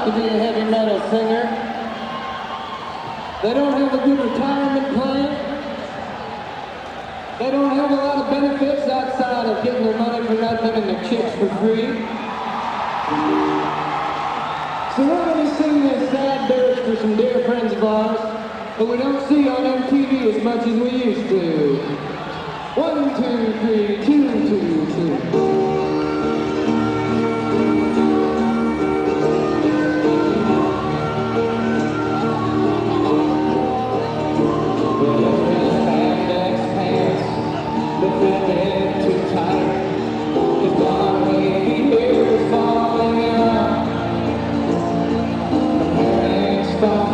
to be a heavy metal singer. They don't have a good retirement plan. They don't have a lot of benefits outside of getting their money for nothing and their chicks for free. So we're going to sing this sad dirge for some dear friends of ours, but we don't see on MTV as much as we used to. 1, 2, 3, 2, 2, 2. Stop.